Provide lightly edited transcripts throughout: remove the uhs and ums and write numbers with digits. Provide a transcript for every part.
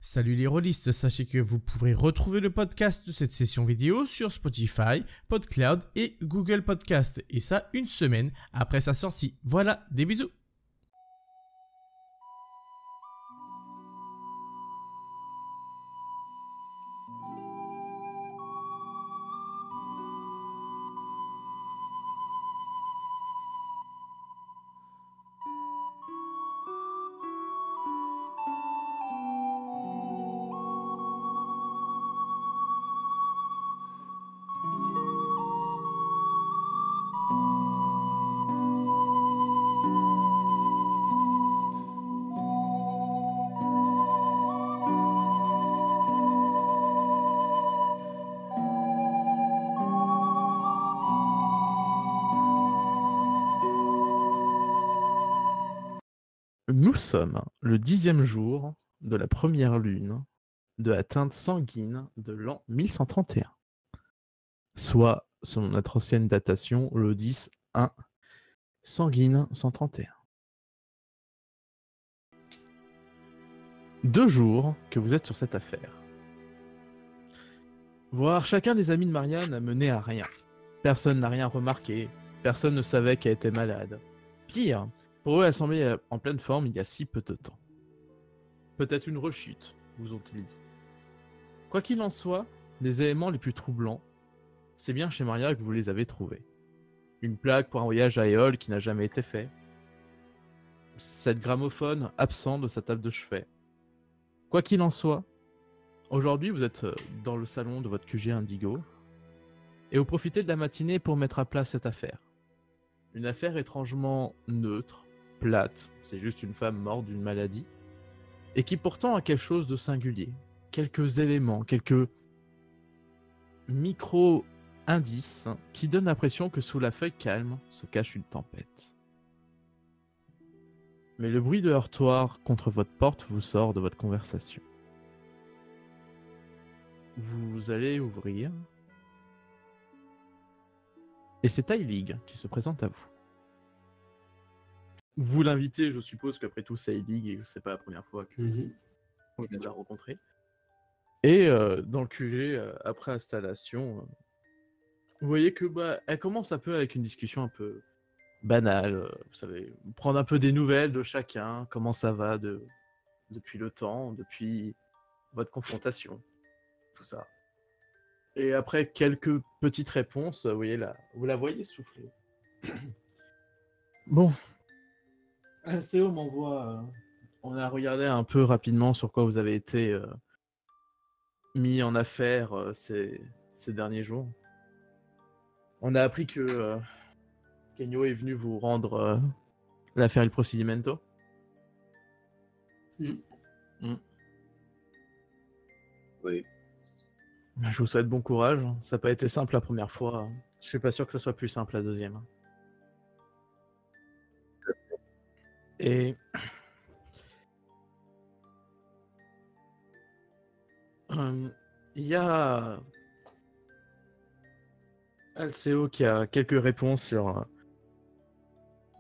Salut les rôlistes, sachez que vous pourrez retrouver le podcast de cette session vidéo sur Spotify, PodCloud et Google Podcast, et ça une semaine après sa sortie. Voilà, des bisous. Nous sommes le 10e jour de la première lune de la teinte sanguine de l'an 1131, soit, selon notre ancienne datation, le 10-1 sanguine 131. 2 jours que vous êtes sur cette affaire. Voir chacun des amis de Marianne n'a mené à rien. Personne n'a rien remarqué, personne ne savait qu'elle était malade. Pire, pour eux, elle semblait en pleine forme il y a si peu de temps. Peut-être une rechute, vous ont-ils dit. Quoi qu'il en soit, les éléments les plus troublants, c'est bien chez Maria que vous les avez trouvés. Une plaque pour un voyage à Éole qui n'a jamais été fait. Cette gramophone absent de sa table de chevet. Quoi qu'il en soit, aujourd'hui vous êtes dans le salon de votre QG Indigo et vous profitez de la matinée pour mettre à plat cette affaire. Une affaire étrangement neutre, plate, c'est juste une femme morte d'une maladie, et qui pourtant a quelque chose de singulier. Quelques éléments, quelques micro-indices qui donnent l'impression que sous la feuille calme se cache une tempête. Mais le bruit de heurtoir contre votre porte vous sort de votre conversation. Vous allez ouvrir, et c'est Tylig qui se présente à vous. Vous l'invitez, je suppose qu'après tout c'est Tylig et que c'est pas la première fois que vous l'avez déjà rencontré. Et dans le QG, après installation, vous voyez que elle commence un peu avec une discussion un peu banale, vous savez, prendre un peu des nouvelles de chacun, comment ça va depuis le temps, depuis votre confrontation, tout ça. Et après quelques petites réponses, vous la voyez souffler. Bon, LCO m'envoie, on a regardé un peu rapidement sur quoi vous avez été mis en affaire ces derniers jours. On a appris que Kenyo est venu vous rendre l'affaire Il Procedimento. Oui. Je vous souhaite bon courage. Ça n'a pas été simple la première fois. Je suis pas sûr que ça soit plus simple la deuxième. Et il y a LCO qui a quelques réponses sur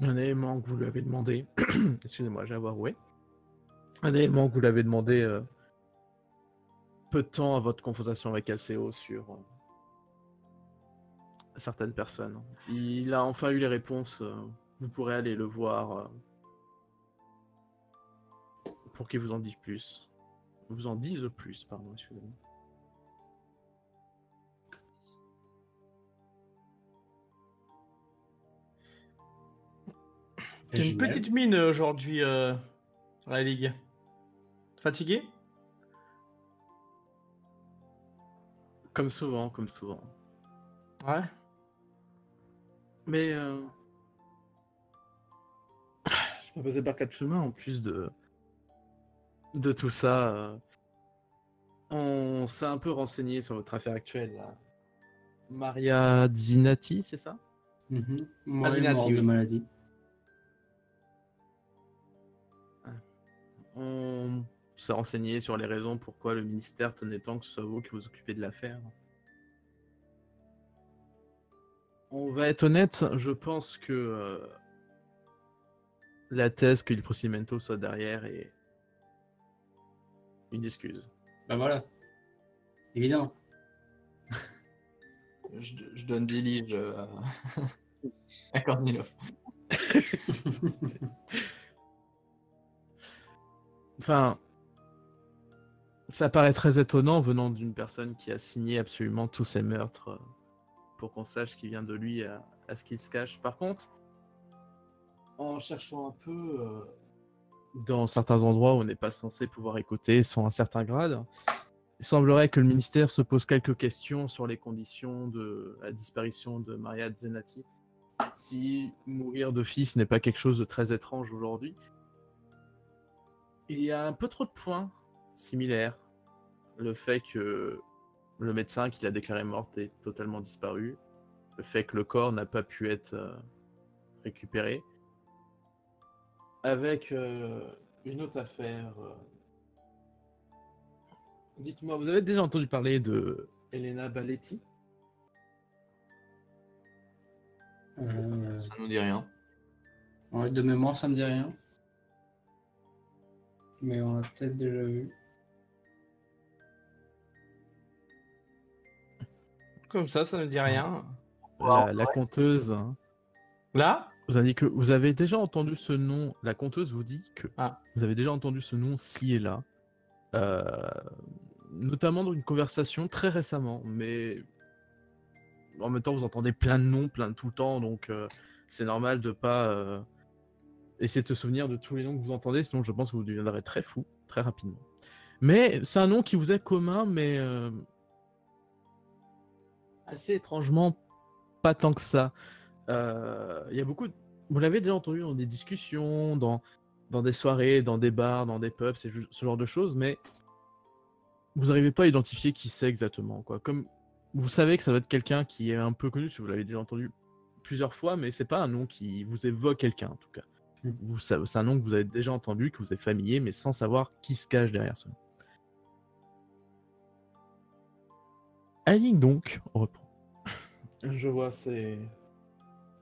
un élément que vous lui avez demandé. Excusez-moi, j'ai à voir où est. Un élément que vous lui avez demandé peu de temps à votre confrontation avec LCO sur certaines personnes. Il a enfin eu les réponses. Vous pourrez aller le voir pour qu'il vous en dise plus. Vous en dise plus, pardon, excusez-moi. T'as une petite mine aujourd'hui à la Ligue. Fatigué? Comme souvent, comme souvent. Ouais. Mais je peux passer par 4 chemins en plus de tout ça. On s'est un peu renseigné sur votre affaire actuelle là. Maria Zinati, c'est ça? Moi, Azinati, mort oui. de maladie. On s'est renseigné sur les raisons pourquoi le ministère tenait tant que ce soit vous qui vous occupez de l'affaire. On va être honnête, je pense que la thèse que Il Procedimento soit derrière est une excuse. Bah voilà. Évidemment. Je donne 10 liges à Kornilov. Enfin, ça paraît très étonnant venant d'une personne qui a signé absolument tous ces meurtres pour qu'on sache ce qui vient de lui à ce qu'il se cache. Par contre, en cherchant un peu dans certains endroits où on n'est pas censé pouvoir écouter sans un certain grade, il semblerait que le ministère se pose quelques questions sur les conditions de la disparition de Maria Zenati. Si mourir de fils n'est pas quelque chose de très étrange aujourd'hui, il y a un peu trop de points similaires. Le fait que le médecin qui l'a déclarée morte est totalement disparu, le fait que le corps n'a pas pu être récupéré, avec une autre affaire. Dites-moi, vous avez déjà entendu parler de Elena Baletti? Ça nous dit rien. Ouais, de mémoire, ça me dit rien. Mais on a peut-être déjà vu. Comme ça ne dit rien. La conteuse Là? vous indique que vous avez déjà entendu ce nom. La conteuse vous dit que Ah. vous avez déjà entendu ce nom ci et là, notamment dans une conversation très récemment, mais en même temps vous entendez plein de noms, plein de tout le temps, donc c'est normal de pas essayer de se souvenir de tous les noms que vous entendez, sinon je pense que vous deviendrez très fou très rapidement. Mais c'est un nom qui vous est commun, mais assez étrangement pas tant que ça. Il y a beaucoup vous l'avez déjà entendu dans des discussions, dans des soirées, dans des bars, dans des pubs, ce genre de choses, mais vous n'arrivez pas à identifier qui c'est exactement, quoi. Comme vous savez que ça doit être quelqu'un qui est un peu connu, si vous l'avez déjà entendu plusieurs fois, mais c'est pas un nom qui vous évoque quelqu'un, en tout cas. C'est un nom que vous avez déjà entendu, que vous êtes familier, mais sans savoir qui se cache derrière ce nom. Aline, donc, on reprend. Je vois, c'est...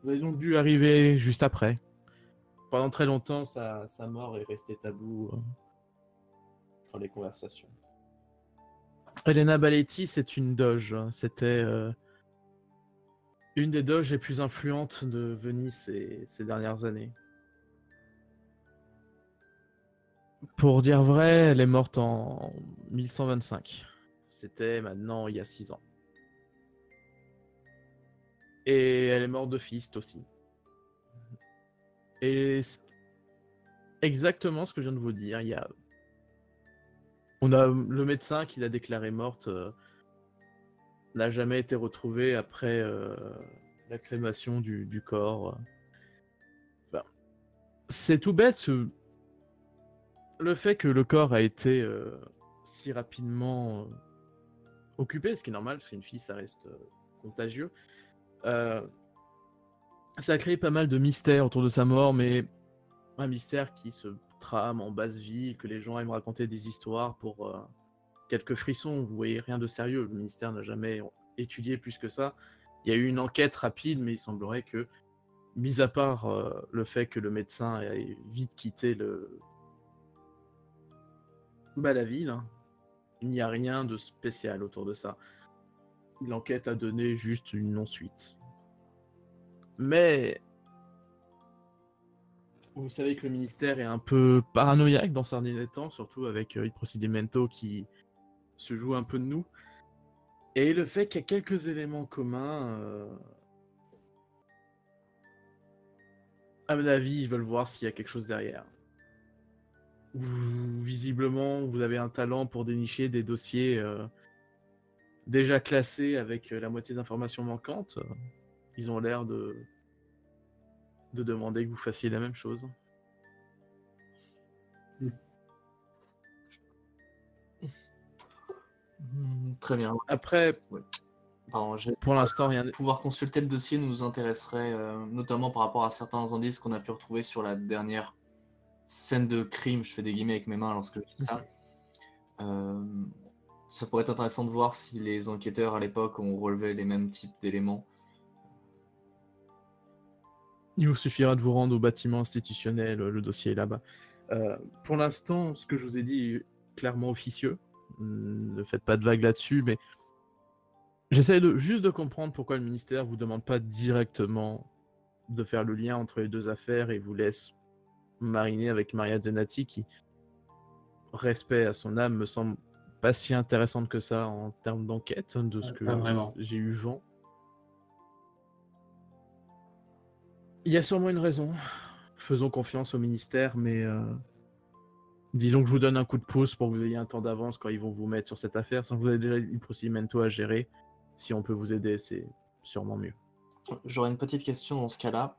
Vous avez donc dû arriver juste après. Pendant très longtemps, sa mort est restée tabou dans les conversations. Elena Baletti, c'est une doge. C'était une des doges les plus influentes de Venise ces dernières années. Pour dire vrai, elle est morte en 1125. C'était maintenant il y a 6 ans. Et elle est morte de fist aussi. Et exactement ce que je viens de vous dire, on a le médecin qui l'a déclarée morte n'a jamais été retrouvé après la crémation du corps. Enfin, c'est tout bête, le fait que le corps a été si rapidement occupé, ce qui est normal, parce qu'une fille, ça reste contagieux. Ça a créé pas mal de mystères autour de sa mort, mais un mystère qui se trame en basse ville, que les gens aiment raconter des histoires pour quelques frissons. Vous voyez, rien de sérieux. Le ministère n'a jamais étudié plus que ça. Il y a eu une enquête rapide, mais il semblerait que, mis à part le fait que le médecin ait vite quitté la ville, hein, il n'y a rien de spécial autour de ça. L'enquête a donné juste une non-suite. Mais vous savez que le ministère est un peu paranoïaque dans ces derniers temps, surtout avec Il Procedimento qui se joue un peu de nous. Et le fait qu'il y a quelques éléments communs, à mon avis, ils veulent voir s'il y a quelque chose derrière. Visiblement, vous avez un talent pour dénicher des dossiers déjà classés avec la moitié d'informations manquantes. Ils ont l'air de demander que vous fassiez la même chose. Très bien. Après, Ouais. Pardon, pour l'instant, rien. Pouvoir consulter le dossier nous intéresserait, notamment par rapport à certains indices qu'on a pu retrouver sur la dernière scène de crime. Je fais des guillemets avec mes mains lorsque je dis ça. Ça pourrait être intéressant de voir si les enquêteurs à l'époque ont relevé les mêmes types d'éléments. Il vous suffira de vous rendre au bâtiment institutionnel, le dossier est là-bas. Pour l'instant, ce que je vous ai dit clairement officieux. Ne faites pas de vagues là-dessus, mais j'essaie juste de comprendre pourquoi le ministère vous demande pas directement de faire le lien entre les deux affaires et vous laisse mariner avec Maria Zenati qui, respect à son âme, me semble pas si intéressante que ça en termes d'enquête, de ce que Pas vraiment. j'ai eu vent. Il y a sûrement une raison. Faisons confiance au ministère, mais disons que je vous donne un coup de pouce pour que vous ayez un temps d'avance quand ils vont vous mettre sur cette affaire. Sans que vous avez déjà le procedimento à gérer. Si on peut vous aider, c'est sûrement mieux. J'aurais une petite question dans ce cas-là.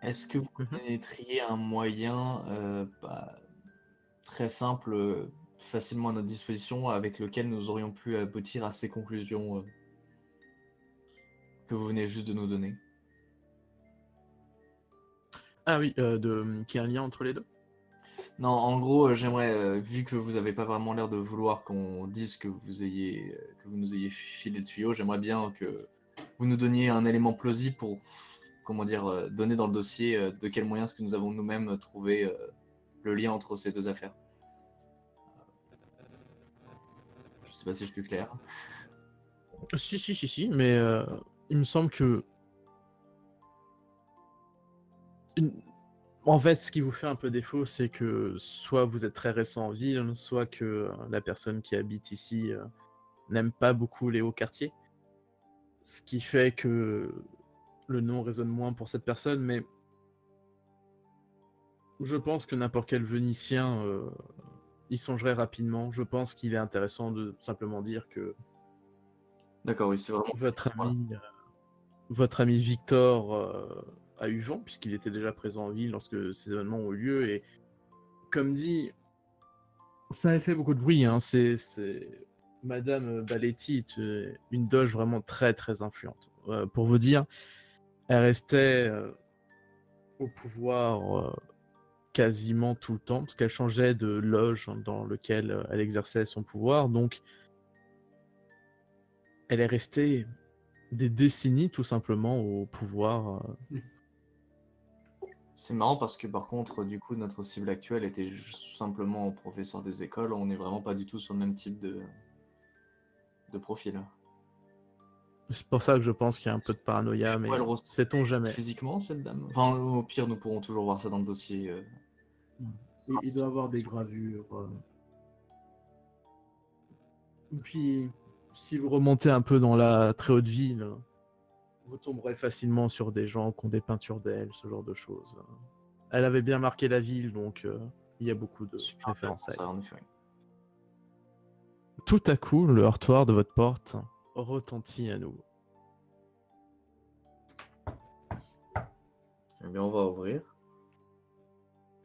Est-ce que vous connaîtriez un moyen très simple, facilement à notre disposition, avec lequel nous aurions pu aboutir à ces conclusions que vous venez juste de nous donner? Ah oui, qu'il y ait un lien entre les deux? Non, en gros, j'aimerais, vu que vous n'avez pas vraiment l'air de vouloir qu'on dise que vous nous ayez filé le tuyau, j'aimerais bien que vous nous donniez un élément plausible pour, comment dire, donner dans le dossier de quel moyen est-ce que nous avons nous-mêmes trouvé le lien entre ces deux affaires. Je sais pas si je suis clair. Si, mais il me semble que... En fait, ce qui vous fait un peu défaut, c'est que soit vous êtes très récent en ville, soit que la personne qui habite ici n'aime pas beaucoup les hauts quartiers. Ce qui fait que le nom résonne moins pour cette personne, mais je pense que n'importe quel Vénitien y songerait rapidement. Je pense qu'il est intéressant de simplement dire que D'accord, oui, c'est vraiment... votre ami Victor a eu vent, puisqu'il était déjà présent en ville lorsque ces événements ont eu lieu, et comme dit, ça a fait beaucoup de bruit, hein. C'est Madame Baletti est une doge vraiment très très influente. Pour vous dire, elle restait au pouvoir quasiment tout le temps, parce qu'elle changeait de loge dans lequel elle exerçait son pouvoir, donc elle est restée des décennies tout simplement au pouvoir. C'est marrant parce que par contre, du coup, notre cible actuelle était simplement professeur des écoles. On n'est vraiment pas du tout sur le même type de profil. C'est pour ça que je pense qu'il y a un peu de paranoïa, mais sait-on jamais. Physiquement, cette dame? Enfin, au pire, nous pourrons toujours voir ça dans le dossier. Il doit avoir des gravures. Et puis, si vous remontez un peu dans la très haute ville, vous tomberez facilement sur des gens qui ont des peintures d'elle, ce genre de choses. Elle avait bien marqué la ville, donc il y a beaucoup de références à elle. Ça, en effet. Tout à coup, le heurtoir de votre porte retentit à nouveau. Eh bien, on va ouvrir.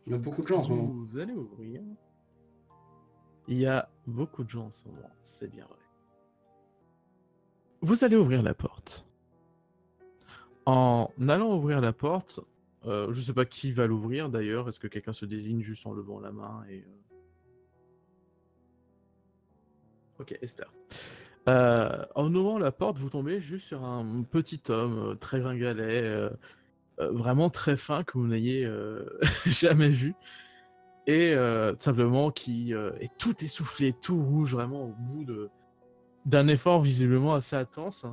Il y a beaucoup de gens en ce moment. Vous allez ouvrir. Il y a beaucoup de gens en ce moment, c'est bien vrai. Vous allez ouvrir la porte. En allant ouvrir la porte, je sais pas qui va l'ouvrir d'ailleurs. Est-ce que quelqu'un se désigne juste en levant la main et... Ok, Esther. En ouvrant la porte, vous tombez juste sur un petit homme très gringalet, vraiment très fin que vous n'ayez jamais vu. Et simplement qui est tout essoufflé, tout rouge, vraiment au bout d'un effort visiblement assez intense.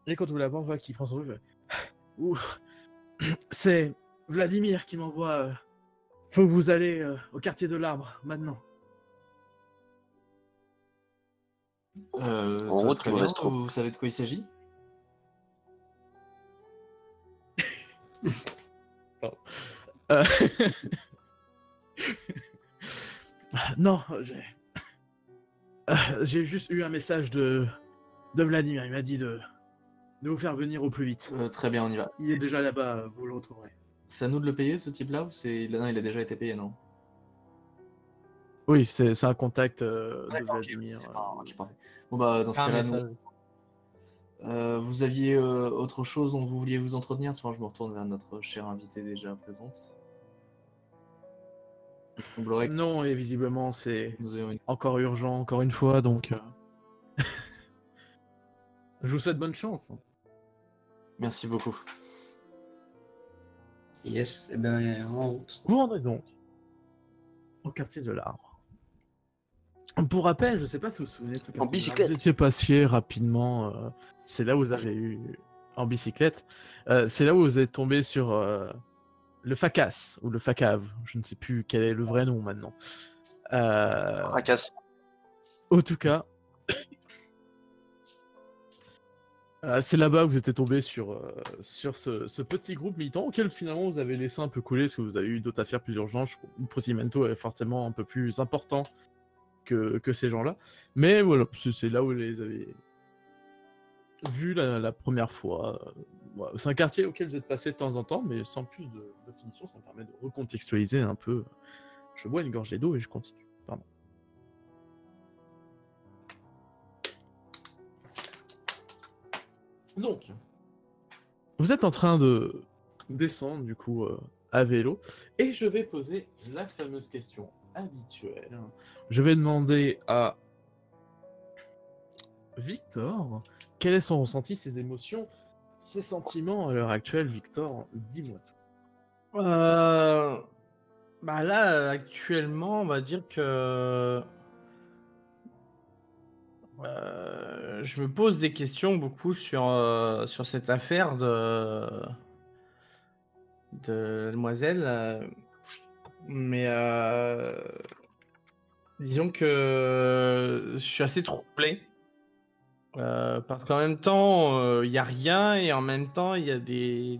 Et quand vous la porte, voilà, qui prend son jeu, c'est Vladimir qui m'envoie. Faut que vous allez au quartier de l'Arbre maintenant. Très bien. Vous savez de quoi il s'agit? Non, j'ai juste eu un message de Vladimir. Il m'a dit de vous faire venir au plus vite. Très bien, on y va. Il est déjà là-bas, vous le retrouverez. C'est à nous de le payer, ce type-là, ou c'est... Non, il a déjà été payé, non? Oui, c'est un contact de Vladimir. Ok, parfait. Bon bah, dans ce cas-là, vous aviez autre chose dont vous vouliez vous entretenir? Sinon, je me retourne vers notre chère invitée déjà présente. Non, et visiblement, c'est encore urgent, encore une fois, donc... Je vous souhaite bonne chance. Merci beaucoup. Yes, et ben en route. Vous rendrez donc au quartier de l'Arbre. Pour rappel, je ne sais pas si vous vous souvenez de ce quartier. bicyclette. Vous étiez passé rapidement. C'est là où vous avez eu en bicyclette. C'est là où vous êtes tombé sur le Facas ou le Facave. Je ne sais plus quel est le vrai nom maintenant. Fracasse. En tout cas, c'est là-bas que vous étiez tombé sur ce petit groupe militant auquel finalement vous avez laissé un peu couler parce que vous avez eu d'autres affaires plus urgentes. Procimento est forcément un peu plus important que ces gens-là. Mais voilà, c'est là où vous les avez vus la première fois. Voilà. C'est un quartier auquel vous êtes passé de temps en temps, mais sans plus de définition, ça me permet de recontextualiser un peu. Je bois une gorgée d'eau et je continue. Pardon. Donc, vous êtes en train de descendre du coup à vélo et je vais poser la fameuse question habituelle. Je vais demander à Victor quel est son ressenti, ses émotions, ses sentiments à l'heure actuelle. Victor, dis-moi tout. Bah là, actuellement, on va dire que je me pose des questions beaucoup sur cette affaire de Demoiselle. Mais disons que je suis assez troublé. Parce qu'en même temps, il n'y a rien et en même temps, il y a des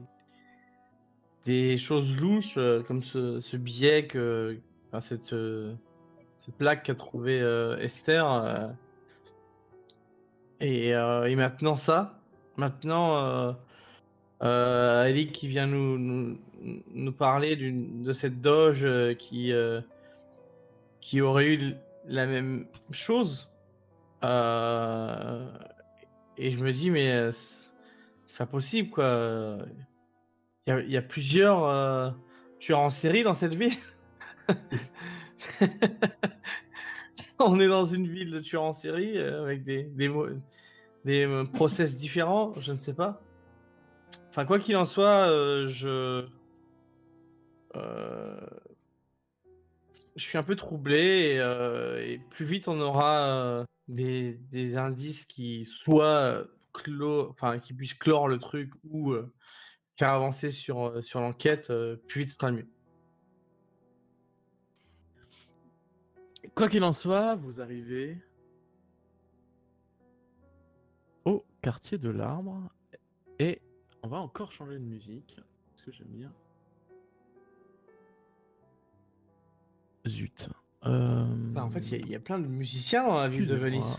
choses louches comme ce billet, enfin, cette plaque qu'a trouvé Esther. Et maintenant ça. Maintenant, Ellie qui vient nous parler de cette doge qui aurait eu la même chose. Et je me dis, mais c'est pas possible, quoi. Il y a plusieurs tueurs en série dans cette ville. On est dans une ville de tueurs en série avec des process différents, je ne sais pas. Enfin, quoi qu'il en soit, je suis un peu troublé et plus vite on aura des indices qui soit qui puissent clore le truc ou faire avancer sur l'enquête, plus vite ce sera le mieux. Quoi qu'il en soit, vous arrivez au quartier de l'Arbre et on va encore changer de musique parce que j'aime bien. Zut. En fait, il y a plein de musiciens dans la ville de Excusez-moi. Venise.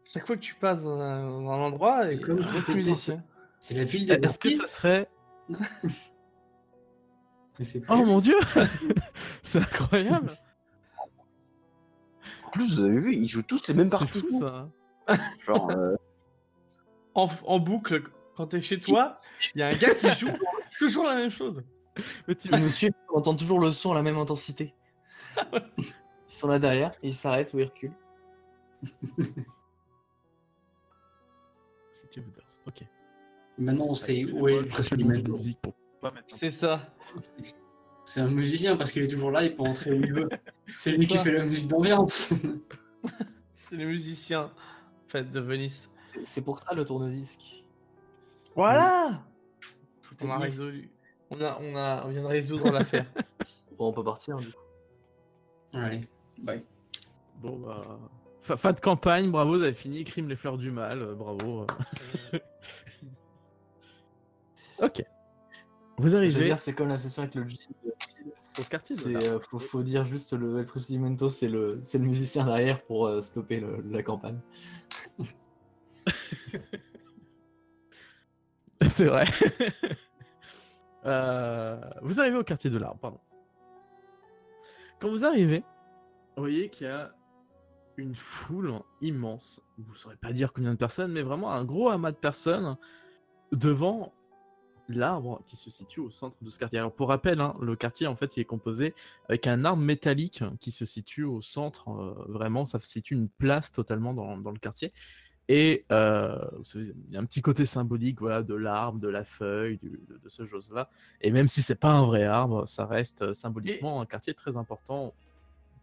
Chaque fois que tu passes dans un endroit, C'est il y a comme d'autres musiciens. C'est la ville des Est-ce que Marquis. ça serait... Mais c'est Oh mon dieu. C'est incroyable. En plus, vous avez vu, ils jouent tous les mêmes C'est parties. fou ça. Genre, En boucle, quand t'es chez toi, il y a un gars qui joue toujours la même chose. Mais tu... Monsieur, on entend toujours le son à la même intensité. Ils sont là derrière, et ils s'arrêtent ou ils reculent. C'est Jeff Withers. Ok. Maintenant, on sait Excusez-moi, où est je le cherche préfet le du nom de Mano. musique pour pas mettre. C'est ça. C'est un musicien parce qu'il est toujours là, il peut entrer où il veut. C'est lui qui ça. fait la musique d'ambiance. C'est les musiciens en fait, de Venise. C'est pour ça le tourne-disque. Voilà. Tout On a lié. résolu. On vient de résoudre l'affaire. Bon, on peut partir du coup. Allez, bye. Bon bah. Fin de campagne, bravo, vous avez fini. Crime les fleurs du mal, bravo. Ok. Vous Je veux arrivez dire, c'est comme la session avec le G. au quartier de C'est, l'Arbre. faut dire juste le El Procedimento, c'est le musicien derrière pour stopper la campagne. C'est vrai. Vous arrivez au quartier de l'Arbre, pardon. Quand vous arrivez, vous voyez qu'il y a une foule immense. Vous ne saurez pas dire combien de personnes, mais vraiment un gros amas de personnes devant l'arbre qui se situe au centre de ce quartier. Alors pour rappel, hein, le quartier en fait il est composé avec un arbre métallique qui se situe au centre. Vraiment, ça situe une place totalement dans le quartier. Et vous savez, il y a un petit côté symbolique, voilà, de l'arbre, de la feuille, de ce chose-là. Et même si c'est pas un vrai arbre, ça reste symboliquement un quartier très important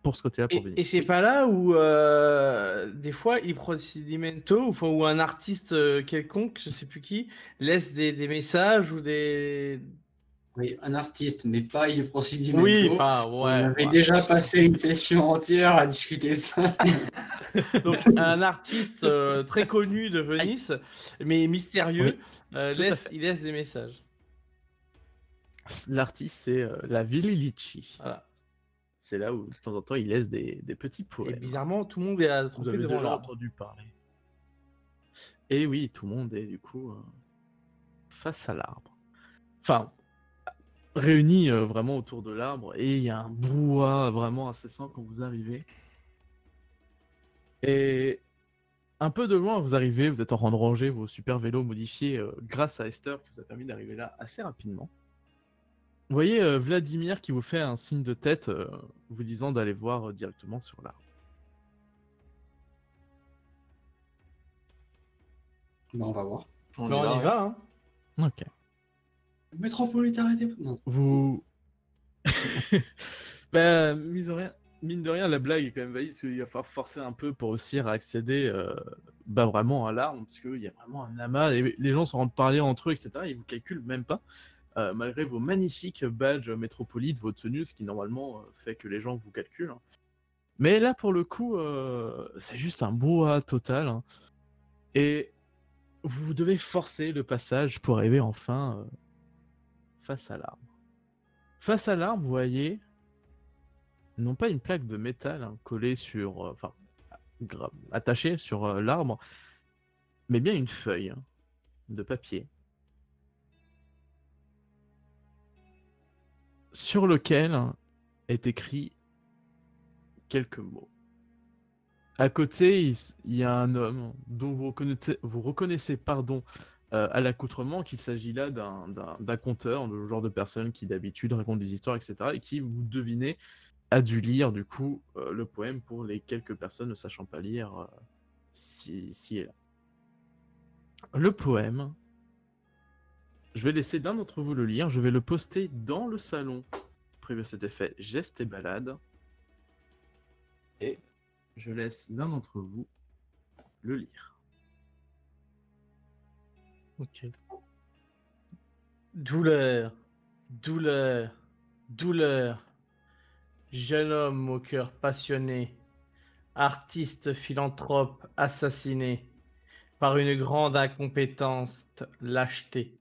pour ce côté-là, pour Et Venise. c'est pas là où des fois il procedimento, enfin, où un artiste quelconque, je sais plus qui, laisse des messages ou des. Oui, un artiste, mais pas il procédimento. Oui, enfin, On ouais. avait ouais. déjà passé une session entière à discuter ça. Donc, un artiste très connu de Venise, mais mystérieux, il laisse des messages. L'artiste, c'est la Villilici. Voilà. C'est là où, de temps en temps, il laisse des petits Et poèmes. bizarrement, tout le monde est à Vous tromper avez devant déjà l'arbre. entendu parler. Et oui, tout le monde est du coup face à l'arbre. Enfin, réunis vraiment autour de l'arbre. Et il y a un brouhaha vraiment incessant quand vous arrivez. Et un peu de loin, vous arrivez, vous êtes en train de ranger vos super vélos modifiés grâce à Esther qui vous a permis d'arriver là assez rapidement. Vous voyez Vladimir qui vous fait un signe de tête vous disant d'aller voir directement sur l'arbre. Bon, on va voir. On Mais y on va, y ouais. va, hein. Ok. Métropolite, arrêtez. Non. Vous... bah, mine de rien, la blague est quand même valide, parce qu'il va falloir forcer un peu pour réussir à accéder vraiment à l'arbre, parce qu'il y a vraiment un amas, et les gens se rendent parler entre eux, etc., ils vous calculent même pas, malgré vos magnifiques badges métropolites, vos tenues, ce qui normalement fait que les gens vous calculent. Mais là, pour le coup, c'est juste un brouhaha total, hein. Et vous devez forcer le passage pour arriver enfin face à l'arbre. Face à l'arbre, vous voyez, non pas une plaque de métal collée sur, attachée sur l'arbre, mais bien une feuille de papier sur lequel est écrit quelques mots. À côté, il y a un homme dont vous reconnaissez à l'accoutrement qu'il s'agit là d'un conteur, le genre de personne qui d'habitude raconte des histoires, etc. et qui, vous devinez, a dû lire du coup le poème pour les quelques personnes ne sachant pas lire si et là. Le poème, je vais laisser l'un d'entre vous le lire, je vais le poster dans le salon prévu à cet effet Geste et Balade, et je laisse l'un d'entre vous le lire. Ok. Douleur, douleur, douleur. Jeune homme au cœur passionné, artiste philanthrope assassiné par une grande incompétence, lâcheté.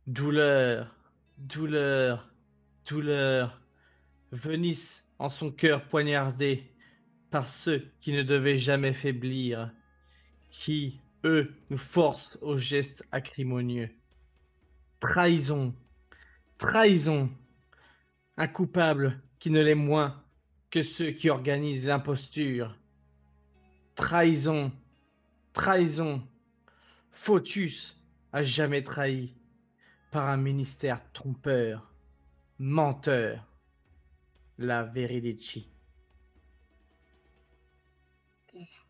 Douleur, douleur, douleur. Venise en son cœur poignardé par ceux qui ne devaient jamais faiblir, qui, eux, nous forcent aux gestes acrimonieux. Trahison, trahison, un coupable qui ne l'est moins que ceux qui organisent l'imposture. Trahison, trahison, Photus a jamais trahi par un ministère trompeur, menteur, la Veridici.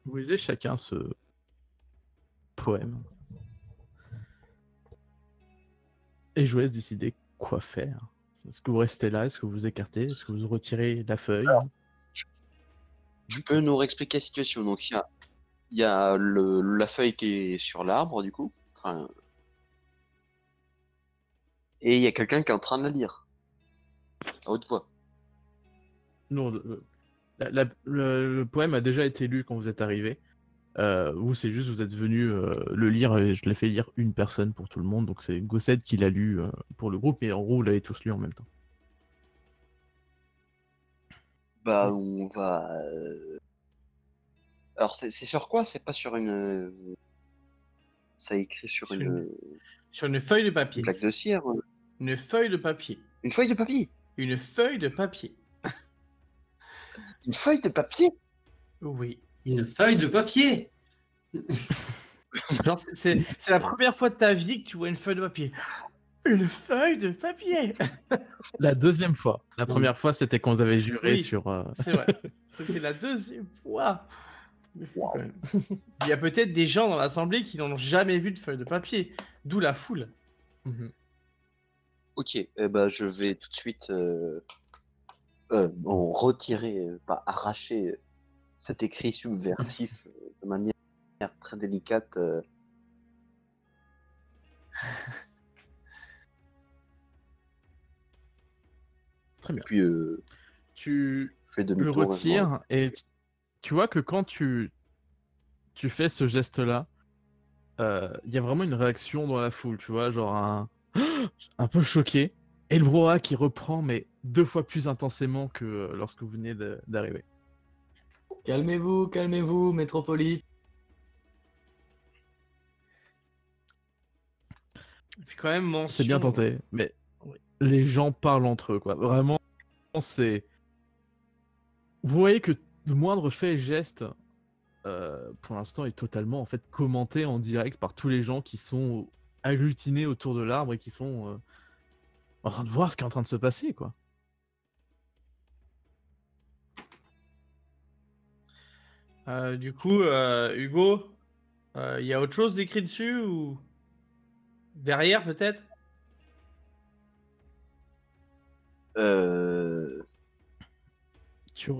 Vous lisez chacun ce poème. Et je vous laisse décider quoi faire. Est-ce que vous restez là? Est-ce que vous vous écartez? Est-ce que vous retirez la feuille? Alors, tu peux nous réexpliquer la situation? Donc, il y a la feuille qui est sur l'arbre, du coup. Enfin, et il y a quelqu'un qui est en train de la lire. À haute voix. Non, le poème a déjà été lu quand vous êtes arrivé. Vous, c'est juste, vous êtes venu le lire, et je l'ai fait lire une personne pour tout le monde, donc c'est Gossette qui l'a lu pour le groupe, et en gros, vous l'avez tous lu en même temps. Bah, on va. Alors, c'est sur quoi? C'est pas sur une. Ça écrit sur Sur une Sur une feuille de papier. plaque de cire. Une feuille de papier. Une feuille de papier. Une feuille de papier. Une feuille de papier. Oui. Une feuille de papier. Genre, c'est la première fois de ta vie que tu vois une feuille de papier. Une feuille de papier. La deuxième fois. La première fois, c'était quand vous avez juré Oui. sur... C'est vrai. C'était la deuxième fois. C'est fou, quand même. Il y a peut-être des gens dans l'assemblée qui n'ont jamais vu de feuille de papier, d'où la foule. Mhm. Ok, je vais tout de suite retirer, pas arracher cet écrit subversif de manière très délicate. Très bien. Puis Tu je fais le demi-tour. retires et tu vois que quand tu fais ce geste-là, il y a vraiment une réaction dans la foule, tu vois, genre un peu choqué. Et le brouhaha qui reprend, mais 2 fois plus intensément que lorsque vous venez d'arriver. Calmez-vous, métropolite. Et puis quand même mention... C'est bien tenté, mais Oui. les gens parlent entre eux, quoi. Vraiment, c'est... Vous voyez que le moindre fait et geste, pour l'instant, est totalement en fait commenté en direct par tous les gens qui sont agglutinés autour de l'arbre et qui sont en train de voir ce qui est en train de se passer, quoi. Du coup, Hugo, il y a autre chose d'écrit dessus ou derrière peut-être? Tu,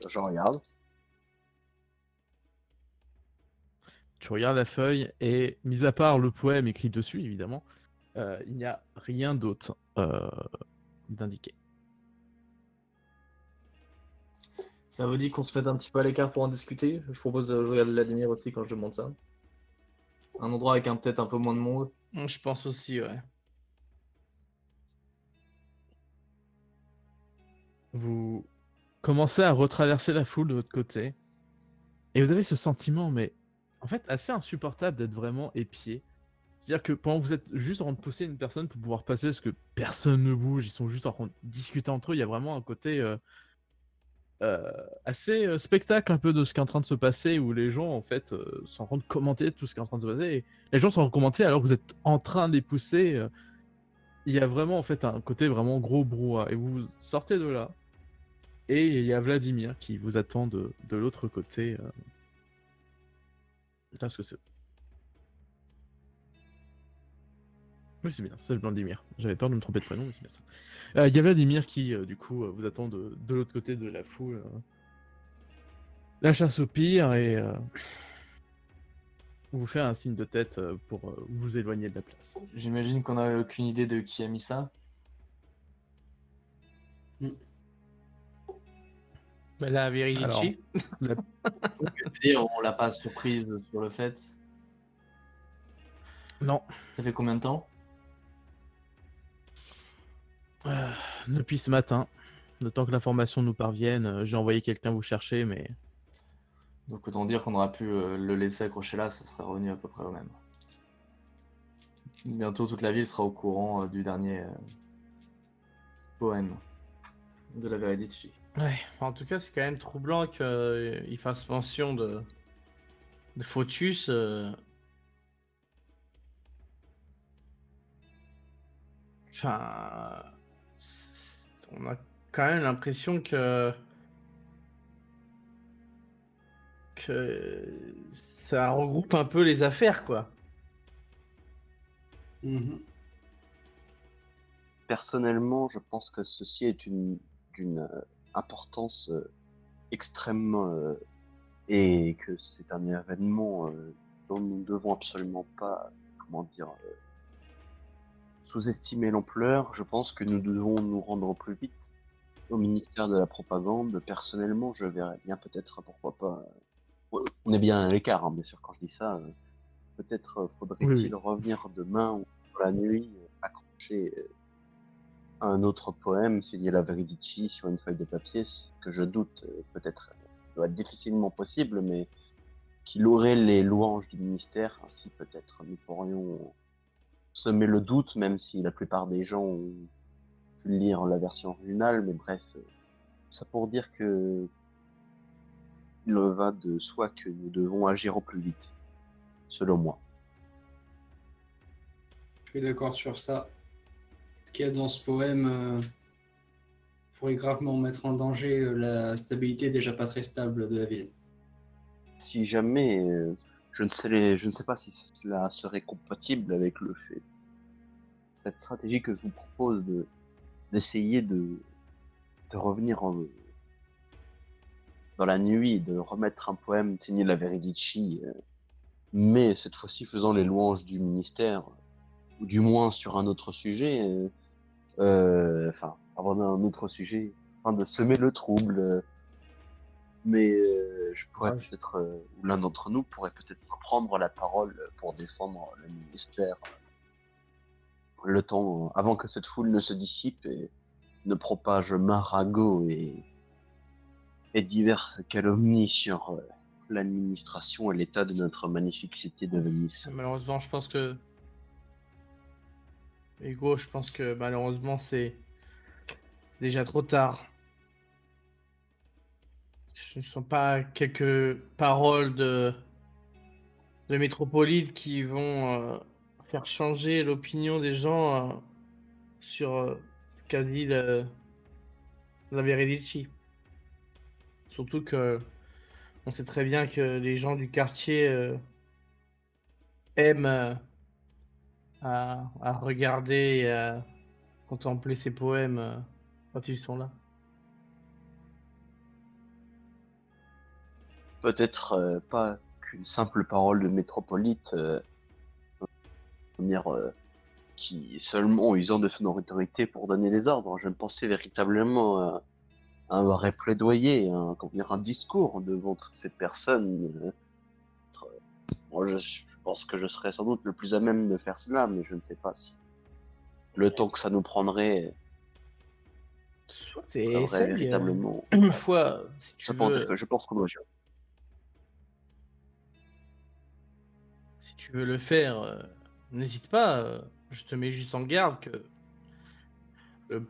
Je regarde. tu regardes la feuille et, mis à part le poème écrit dessus, évidemment, il n'y a rien d'autre d'indiqué. Ça vous dit qu'on se mette un petit peu à l'écart pour en discuter? Je propose, je regarde Vladimir aussi quand je demande ça. Un endroit avec peut-être un peu moins de monde. Je pense aussi, ouais. Vous commencez à retraverser la foule de votre côté et vous avez ce sentiment, mais en fait assez insupportable d'être vraiment épié. C'est-à-dire que pendant que vous êtes juste en train de pousser une personne pour pouvoir passer, parce que personne ne bouge, ils sont juste en train de discuter entre eux, il y a vraiment un côté assez spectacle un peu de ce qui est en train de se passer, où les gens en fait sont en train de commenter tout ce qui est en train de se passer, et les gens sont en train de commenter alors que vous êtes en train de les pousser. Il y a vraiment en fait un côté vraiment gros brouhaha, et vous sortez de là, et il y a Vladimir qui vous attend de l'autre côté. Là, ce que c'est. Oui, c'est bien, c'est Vladimir. J'avais peur de me tromper de prénom, mais c'est bien ça. Il y a Vladimir qui, du coup, vous attend de l'autre côté de la foule. La chasse au pire et vous fait un signe de tête pour vous éloigner de la place. J'imagine qu'on n'a aucune idée de qui a mis ça. Bah, la Veridici. La- Et on l'a pas surprise sur le fait. Non, Ça fait combien de temps? depuis ce matin, le temps que l'information nous parvienne, j'ai envoyé quelqu'un vous chercher, mais Donc autant dire qu'on aurait pu le laisser accrocher là, ça serait revenu à peu près au même. Bientôt toute la ville sera au courant du dernier poème de la Veridici. Ouais. Enfin, en tout cas, c'est quand même troublant qu'il fasse mention de Photius. Enfin, on a quand même l'impression que ça regroupe un peu les affaires, quoi. Mhm. Personnellement, je pense que ceci est d'une importance extrêmement et que c'est un événement dont nous ne devons absolument pas, comment dire, sous-estimer l'ampleur. Je pense que nous devons nous rendre au plus vite au ministère de la Propagande. Personnellement, je verrais bien peut-être, pourquoi pas. On est bien à l'écart, hein, bien sûr, quand je dis ça. Peut-être faudrait-il revenir demain ou dans la nuit, accrocher un autre poème, signé la Veridici, sur une feuille de papier, ce que je doute peut-être doit être difficilement possible, mais qu'il aurait les louanges du ministère, ainsi peut-être nous pourrions semer le doute, même si la plupart des gens ont pu lire la version originale, mais bref, ça pour dire que il va de soi que nous devons agir au plus vite, selon moi. Je suis d'accord sur ça. Ce qu'il y a dans ce poème pourrait gravement mettre en danger la stabilité déjà pas très stable de la ville. si jamais, je ne sais pas si cela serait compatible avec le fait, cette stratégie que je vous propose d'essayer de revenir dans la nuit, de remettre un poème signé La Veredici, mais cette fois-ci faisant les louanges du ministère, ou du moins sur un autre sujet, enfin, aborder un autre sujet, afin de semer le trouble. Mais je pourrais peut-être, ou l'un d'entre nous pourrait peut-être prendre la parole pour défendre le ministère le temps, avant que cette foule ne se dissipe et ne propage maragots et diverses calomnies sur l'administration et l'état de notre magnifique cité de Venise. Malheureusement, je pense que... Hugo, je pense que malheureusement, c'est déjà trop tard. Ce ne sont pas quelques paroles de métropolite qui vont faire changer l'opinion des gens sur ce qu'a dit la Veredici. Surtout que on sait très bien que les gens du quartier aiment à regarder et à contempler ces poèmes quand ils sont là. Peut-être pas qu'une simple parole de métropolite, dire, qui seulement usant de son autorité pour donner les ordres. Je pensais véritablement à un vrai plaidoyer, comment dire, un discours devant toutes ces personnes. Moi, je pense que je serais sans doute le plus à même de faire cela, mais je ne sais pas si le temps que ça nous prendrait Soit serait essaye, véritablement. une fois, si tu Cependant, veux, je pense qu'on doit. si tu veux le faire, n'hésite pas. Je te mets juste en garde que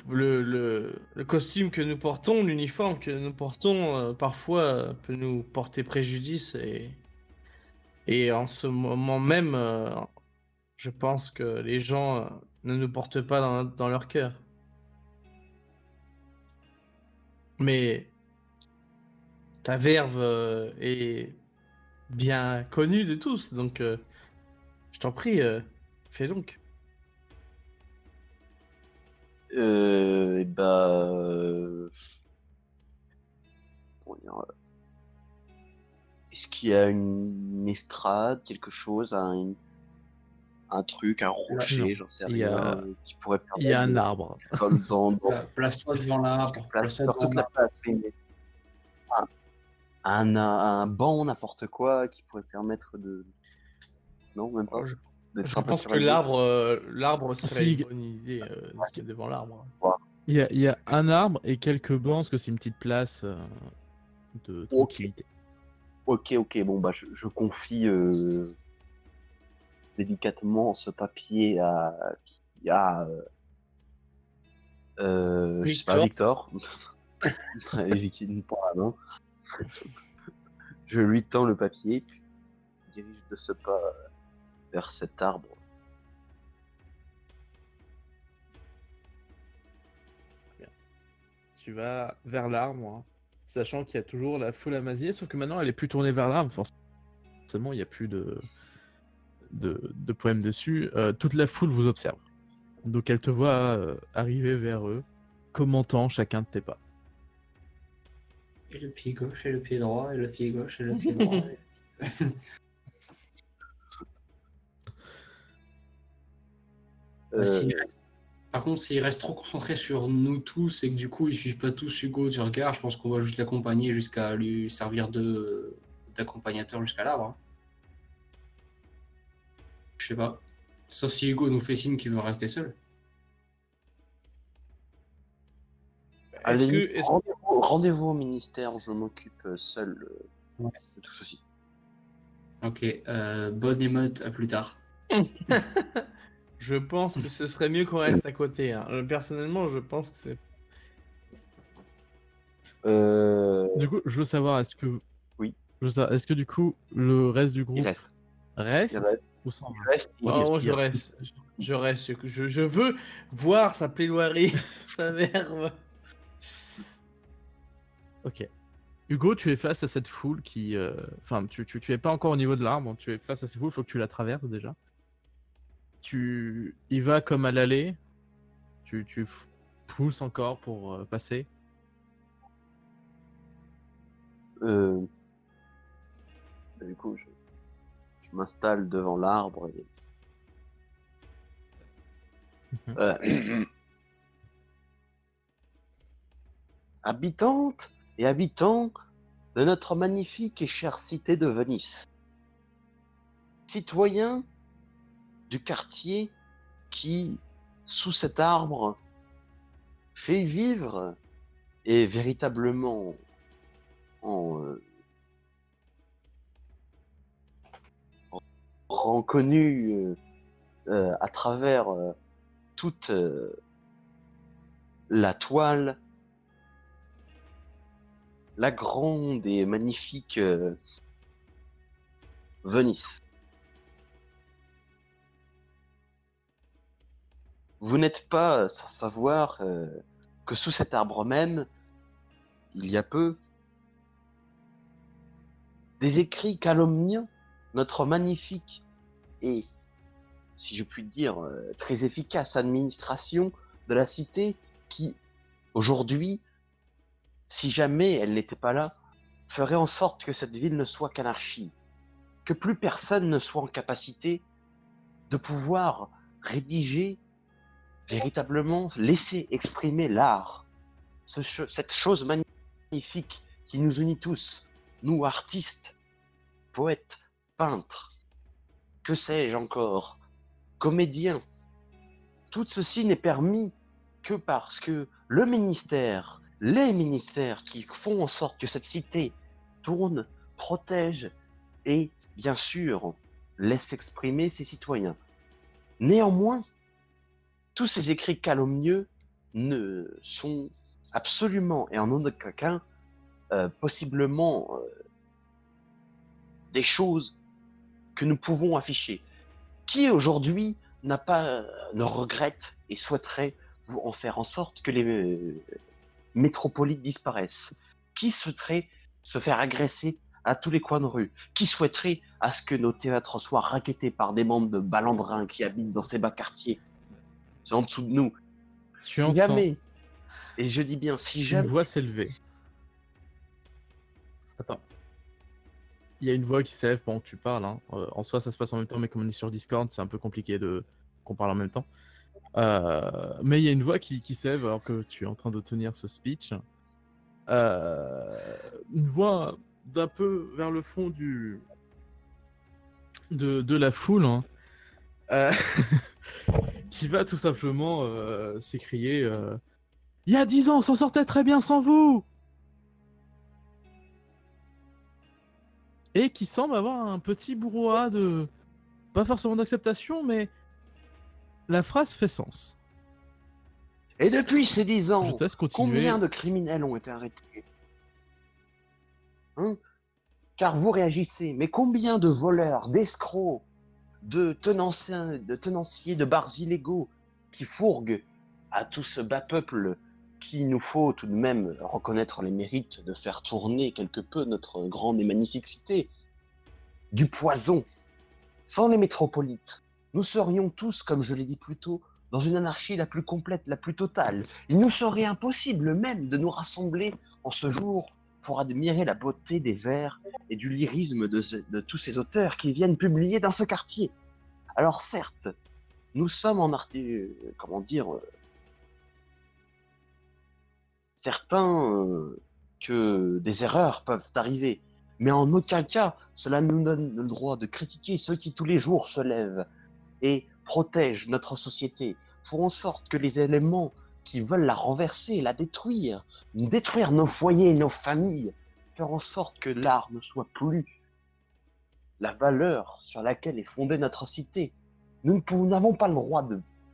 le costume que nous portons, l'uniforme que nous portons, parfois peut nous porter préjudice et en ce moment même, je pense que les gens ne nous portent pas dans leur cœur. Mais ta verve est bien connue de tous, donc je t'en prie, fais donc. Et bah, comment dire, est-ce qu'il y a une estrade, quelque chose, un truc, un rocher, j'en sais Il y a- rien, qui pourrait Il y a permettre un de- arbre. comme dans Place-toi devant l'arbre. Place-toi sur devant toute la l'arbre. place, oui, mais un banc, n'importe quoi, qui pourrait permettre de... Non, même pas. Je D'être je un peu pense sur que la gauche. l'arbre serait Si. une bonne idée, ce qu'il y a devant l'arbre. Il y a un arbre et quelques bancs, parce que c'est une petite place de tranquillité. Ok, bon, bah, je confie délicatement ce papier à je sais pas, Victor. Et qui me prend la main. Je lui tends le papier, puis je dirige de ce pas vers cet arbre. Tu vas vers l'arbre, hein, sachant qu'il y a toujours la foule à Mazier, sauf que maintenant elle est plus tournée vers l'arbre, forcément il n'y a plus de poème dessus. Toute la foule vous observe. Donc elle te voit arriver vers eux, commentant chacun de tes pas. Et le pied gauche, et le pied droit, et le pied gauche, et le pied droit. Par contre, s'il reste trop concentré sur nous tous et que du coup il suit pas tous Hugo du regard, je pense qu'on va juste l'accompagner jusqu'à lui servir d'accompagnateur jusqu'à l'arbre. Hein. Je sais pas. Sauf si Hugo nous fait signe qu'il veut rester seul. Allez, rendez-vous au ministère, je m'occupe seul de tout ceci. Ok, bonne émeute, à plus tard. Je pense que ce serait mieux qu'on reste à côté. Hein. Personnellement, je pense que c'est... Du coup, je veux savoir, est-ce que... Oui. Je veux savoir, est-ce que du coup, le reste du groupe Il reste. reste Il reste. ou s'en va? Il reste. il Oh, moi, je respire. reste. Je reste. Je veux voir sa plaidoirie, sa verve. Ok. Hugo, tu es face à cette foule qui... Enfin, tu es pas encore au niveau de l'arbre, tu es face à cette foule, il faut que tu la traverses déjà. Tu y vas comme à l'allée, tu pousses encore pour passer. Du coup, je m'installe devant l'arbre et... Habitantes et habitants de notre magnifique et chère cité de Venise, citoyens du quartier qui, sous cet arbre, fait vivre et véritablement rend connu à travers toute la toile la grande et magnifique Venise. Vous n'êtes pas sans savoir que sous cet arbre même, il y a peu, des écrits calomniant notre magnifique et, si je puis dire, très efficace administration de la cité qui, aujourd'hui, si jamais elle n'était pas là, ferait en sorte que cette ville ne soit qu'anarchie, que plus personne ne soit en capacité de pouvoir rédiger, véritablement laisser exprimer l'art, cette chose magnifique qui nous unit tous, nous artistes, poètes, peintres, que sais-je encore, comédiens. Tout ceci n'est permis que parce que le ministère, les ministères qui font en sorte que cette cité tourne, protège et, bien sûr, laisse exprimer ses citoyens. Néanmoins, tous ces écrits calomnieux ne sont absolument et en aucun cas possiblement des choses que nous pouvons afficher. Qui aujourd'hui ne regrette et souhaiterait en faire en sorte que les métropolites disparaissent? Qui souhaiterait se faire agresser à tous les coins de rue? Qui souhaiterait à ce que nos théâtres soient rackettés par des bandes de balandrins qui habitent dans ces bas quartiers, en dessous de nous? Tu Si entends jamais, et je dis bien si une jamais, voix s'élever. Attends. Il y a une voix qui s'élève pendant que tu parles. Hein. En soi, ça se passe en même temps, mais comme on est sur Discord, c'est un peu compliqué qu'on parle en même temps. Mais il y a une voix qui s'élève alors que tu es en train de tenir ce speech. Une voix d'un peu vers le fond de la foule, hein. Qui va tout simplement s'écrier il y a 10 ans, on s'en sortait très bien sans vous! Et qui semble avoir un petit brouhaha de... pas forcément d'acceptation, mais la phrase fait sens. et depuis ces 10 Je ans, te laisse continuer. combien de criminels ont été arrêtés? Hein? Car vous réagissez, mais combien de voleurs, d'escrocs, de tenanciers de bars illégaux qui fourguent à tout ce bas peuple qu'il nous faut tout de même reconnaître les mérites de faire tourner quelque peu notre grande et magnifique cité, du poison. Sans les métropolites, nous serions tous, comme je l'ai dit plus tôt, dans une anarchie la plus complète, la plus totale. Il nous serait impossible même de nous rassembler en ce jour pour admirer la beauté des vers et du lyrisme de tous ces auteurs qui viennent publier dans ce quartier. Alors certes, nous sommes en certains que des erreurs peuvent arriver, mais en aucun cas cela nous donne le droit de critiquer ceux qui tous les jours se lèvent et protègent notre société, font en sorte que les éléments qui veulent la renverser, la détruire nos foyers, nos familles, faire en sorte que l'art ne soit plus la valeur sur laquelle est fondée notre cité. Nous n'avons pas le droit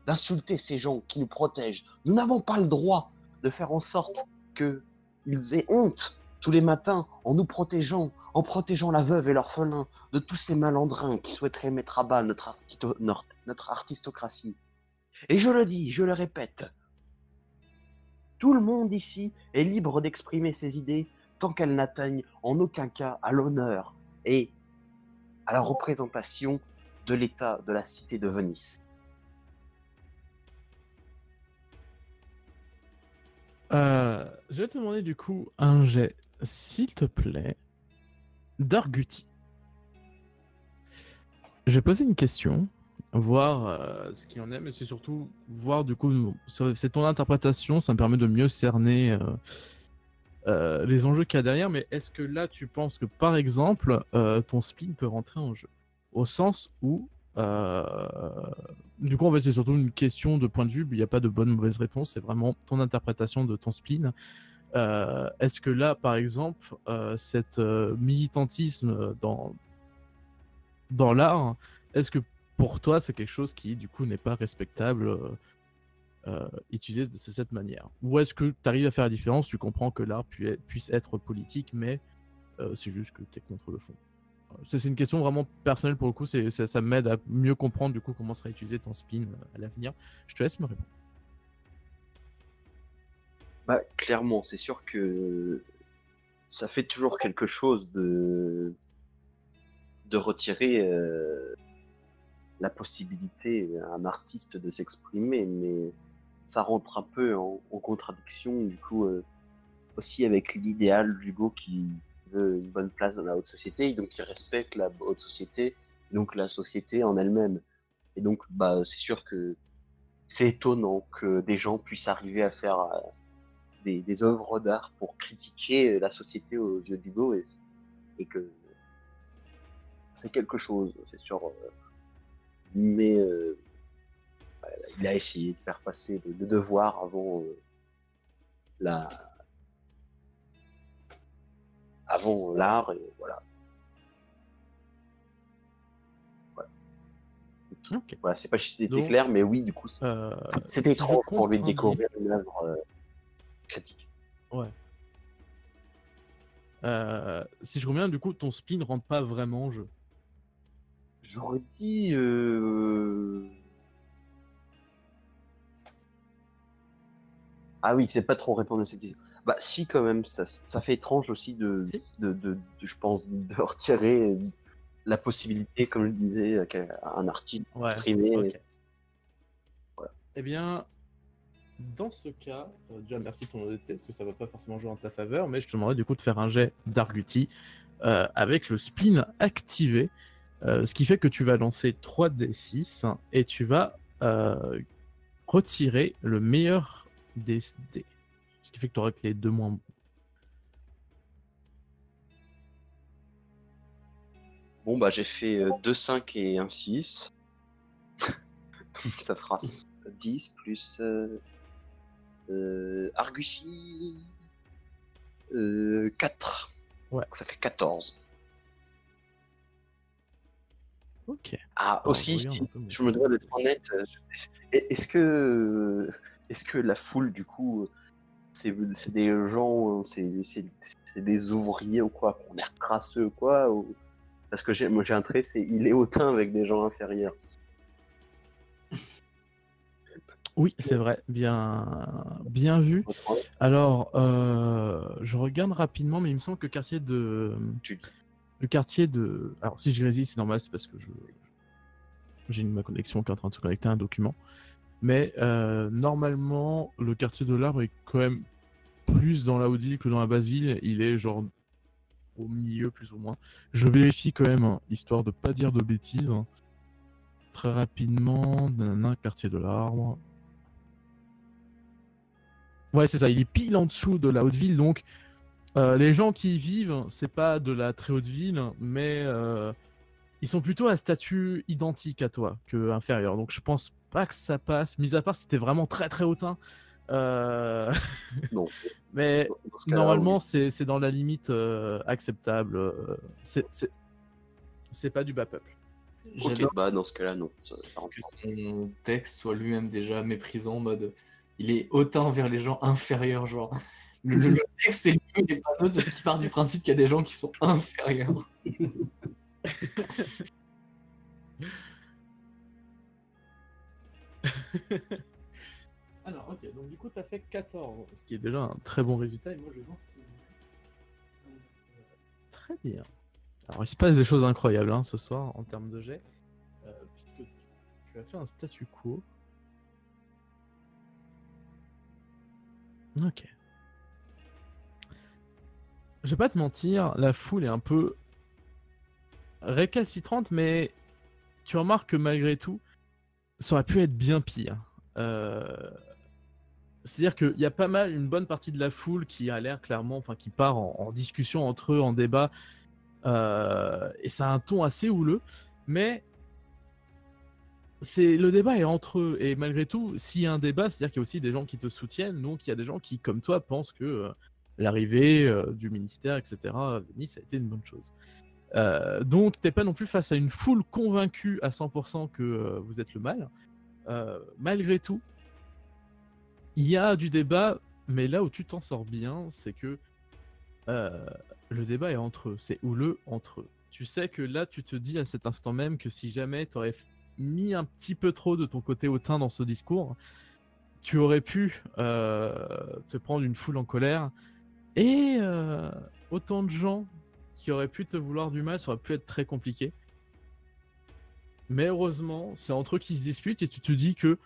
d'insulter ces gens qui nous protègent. Nous n'avons pas le droit de faire en sorte qu'ils aient honte tous les matins en protégeant la veuve et l'orphelin de tous ces malandrins qui souhaiteraient mettre à bas notre aristocratie. Et je le dis, je le répète, tout le monde ici est libre d'exprimer ses idées tant qu'elles n'atteignent en aucun cas à l'honneur et à la représentation de l'État de la cité de Venise. Je vais te demander du coup un jet, s'il te plaît, d'Arguti. Je vais poser une question, voir ce qu'il en est, mais c'est surtout voir du coup, c'est ton interprétation, ça me permet de mieux cerner les enjeux qu'il y a derrière, mais est-ce que là tu penses que par exemple ton spin peut rentrer en jeu? Au sens où, du coup en fait c'est surtout une question de point de vue, il n'y a pas de bonne ou mauvaise réponse, c'est vraiment ton interprétation de ton spin. Est-ce que là par exemple cet militantisme dans l'art, est-ce que pour toi c'est quelque chose qui du coup n'est pas respectable utilisé de cette manière? Ou est-ce que tu arrives à faire la différence, tu comprends que l'art puisse être politique, mais c'est juste que tu es contre le fond? C'est une question vraiment personnelle pour le coup, ça m'aide à mieux comprendre du coup comment sera utilisé ton spin à l'avenir. Je te laisse me répondre. Bah, clairement, c'est sûr que ça fait toujours quelque chose de retirer la possibilité à un artiste de s'exprimer, mais ça rentre un peu en contradiction du coup aussi avec l'idéal d'Hugo qui veut une bonne place dans la haute société, et donc il respecte la haute société, donc la société en elle-même. Et donc bah c'est sûr que c'est étonnant que des gens puissent arriver à faire des œuvres d'art pour critiquer la société aux yeux d'Hugo, et que c'est quelque chose, c'est sûr. Mais il a essayé de faire passer le devoir avant avant l'art, et voilà. Ok. Voilà, c'est pas si c'était Donc, clair, mais oui, du coup, c'était si je étrange pour lui de comprends bien- découvrir une œuvre critique. Ouais. Si je reviens, du coup, ton spin ne rentre pas vraiment en jeu. J'aurais dit. Ah oui, c'est pas trop répondre à cette question. Bah si, quand même, ça fait étrange aussi Si. je pense, de retirer la possibilité, comme je le disais, à un artiste Ouais, d'exprimer. ok. Voilà. Eh bien, dans ce cas, déjà merci de ton honnêteté, parce que ça va pas forcément jouer en ta faveur, mais je te demanderais du coup de faire un jet d'Arguti avec le spin activé, ce qui fait que tu vas lancer 3d6 et tu vas retirer le meilleur des dés. Ce qui fait que tu auras que les deux moins bons. Bon, bah j'ai fait 2, 5 et un 6. Ça fera 10 plus Argussi 4. Ouais. Donc ça fait 14. Ok. Ah, Alors, aussi, je regarde un peu mon je me dois d'être honnête. Est-ce que la foule, du coup, c'est des gens, c'est des ouvriers ou quoi, qui ont l'air crasseux ou quoi, Parce que moi j'ai un trait, c'est il est hautain avec des gens inférieurs. Oui, c'est vrai, bien vu. Alors, je regarde rapidement, mais il me semble que le quartier de... Alors, si je résiste, c'est normal, c'est parce que j'ai ma connexion qui est en train de se connecter à un document. Mais normalement, le quartier de l'Arbre est quand même plus dans la haute ville que dans la basse ville. Il est genre au milieu, plus ou moins. Je vérifie quand même, hein, histoire de pas dire de bêtises. Très rapidement, quartier de l'Arbre. Ouais, c'est ça, il est pile en dessous de la haute ville, donc les gens qui y vivent, c'est pas de la très haute ville, mais ils sont plutôt à statut identique à toi que inférieur. Donc je pense pas que ça passe, mis à part si t'es vraiment très très hautain. Non. Mais Dans ce cas-là, normalement, oui. c'est dans la limite acceptable. C'est pas du bas peuple. J'adore Ok, bah dans ce cas-là, non. Ça rentre que pas. son texte soit lui-même déjà méprisant en mode il est hautain vers les gens inférieurs, genre. Le texte c'est lui, il est pas neutre parce qu'il part du principe qu'il y a des gens qui sont inférieurs. Alors, ok, donc du coup, t'as fait 14, ce qui est déjà un très bon résultat. Et moi, je lance Très bien. Alors, il se passe des choses incroyables hein, ce soir en termes de jet. Puisque tu as fait un statu quo. Ok. Je vais pas te mentir, la foule est un peu récalcitrante, mais tu remarques que malgré tout, ça aurait pu être bien pire. C'est-à-dire qu'il y a pas mal, une bonne partie de la foule qui a l'air clairement, enfin qui part en discussion entre eux, en débat, et ça a un ton assez houleux, mais le débat est entre eux, et malgré tout, s'il y a un débat, c'est-à-dire qu'il y a aussi des gens qui te soutiennent, donc il y a des gens qui, comme toi, pensent que l'arrivée du ministère, etc., à Venise, ça a été une bonne chose. Donc t'es pas non plus face à une foule convaincue à 100% que vous êtes le mal. Malgré tout, il y a du débat, mais là où tu t'en sors bien, c'est que le débat est entre eux, c'est houleux entre eux. Tu sais que là, tu te dis à cet instant même que si jamais tu aurais mis un petit peu trop de ton côté hautain dans ce discours, tu aurais pu te prendre une foule en colère, et autant de gens qui auraient pu te vouloir du mal, ça aurait pu être très compliqué. Mais heureusement, c'est entre eux qui se disputent, et tu te dis que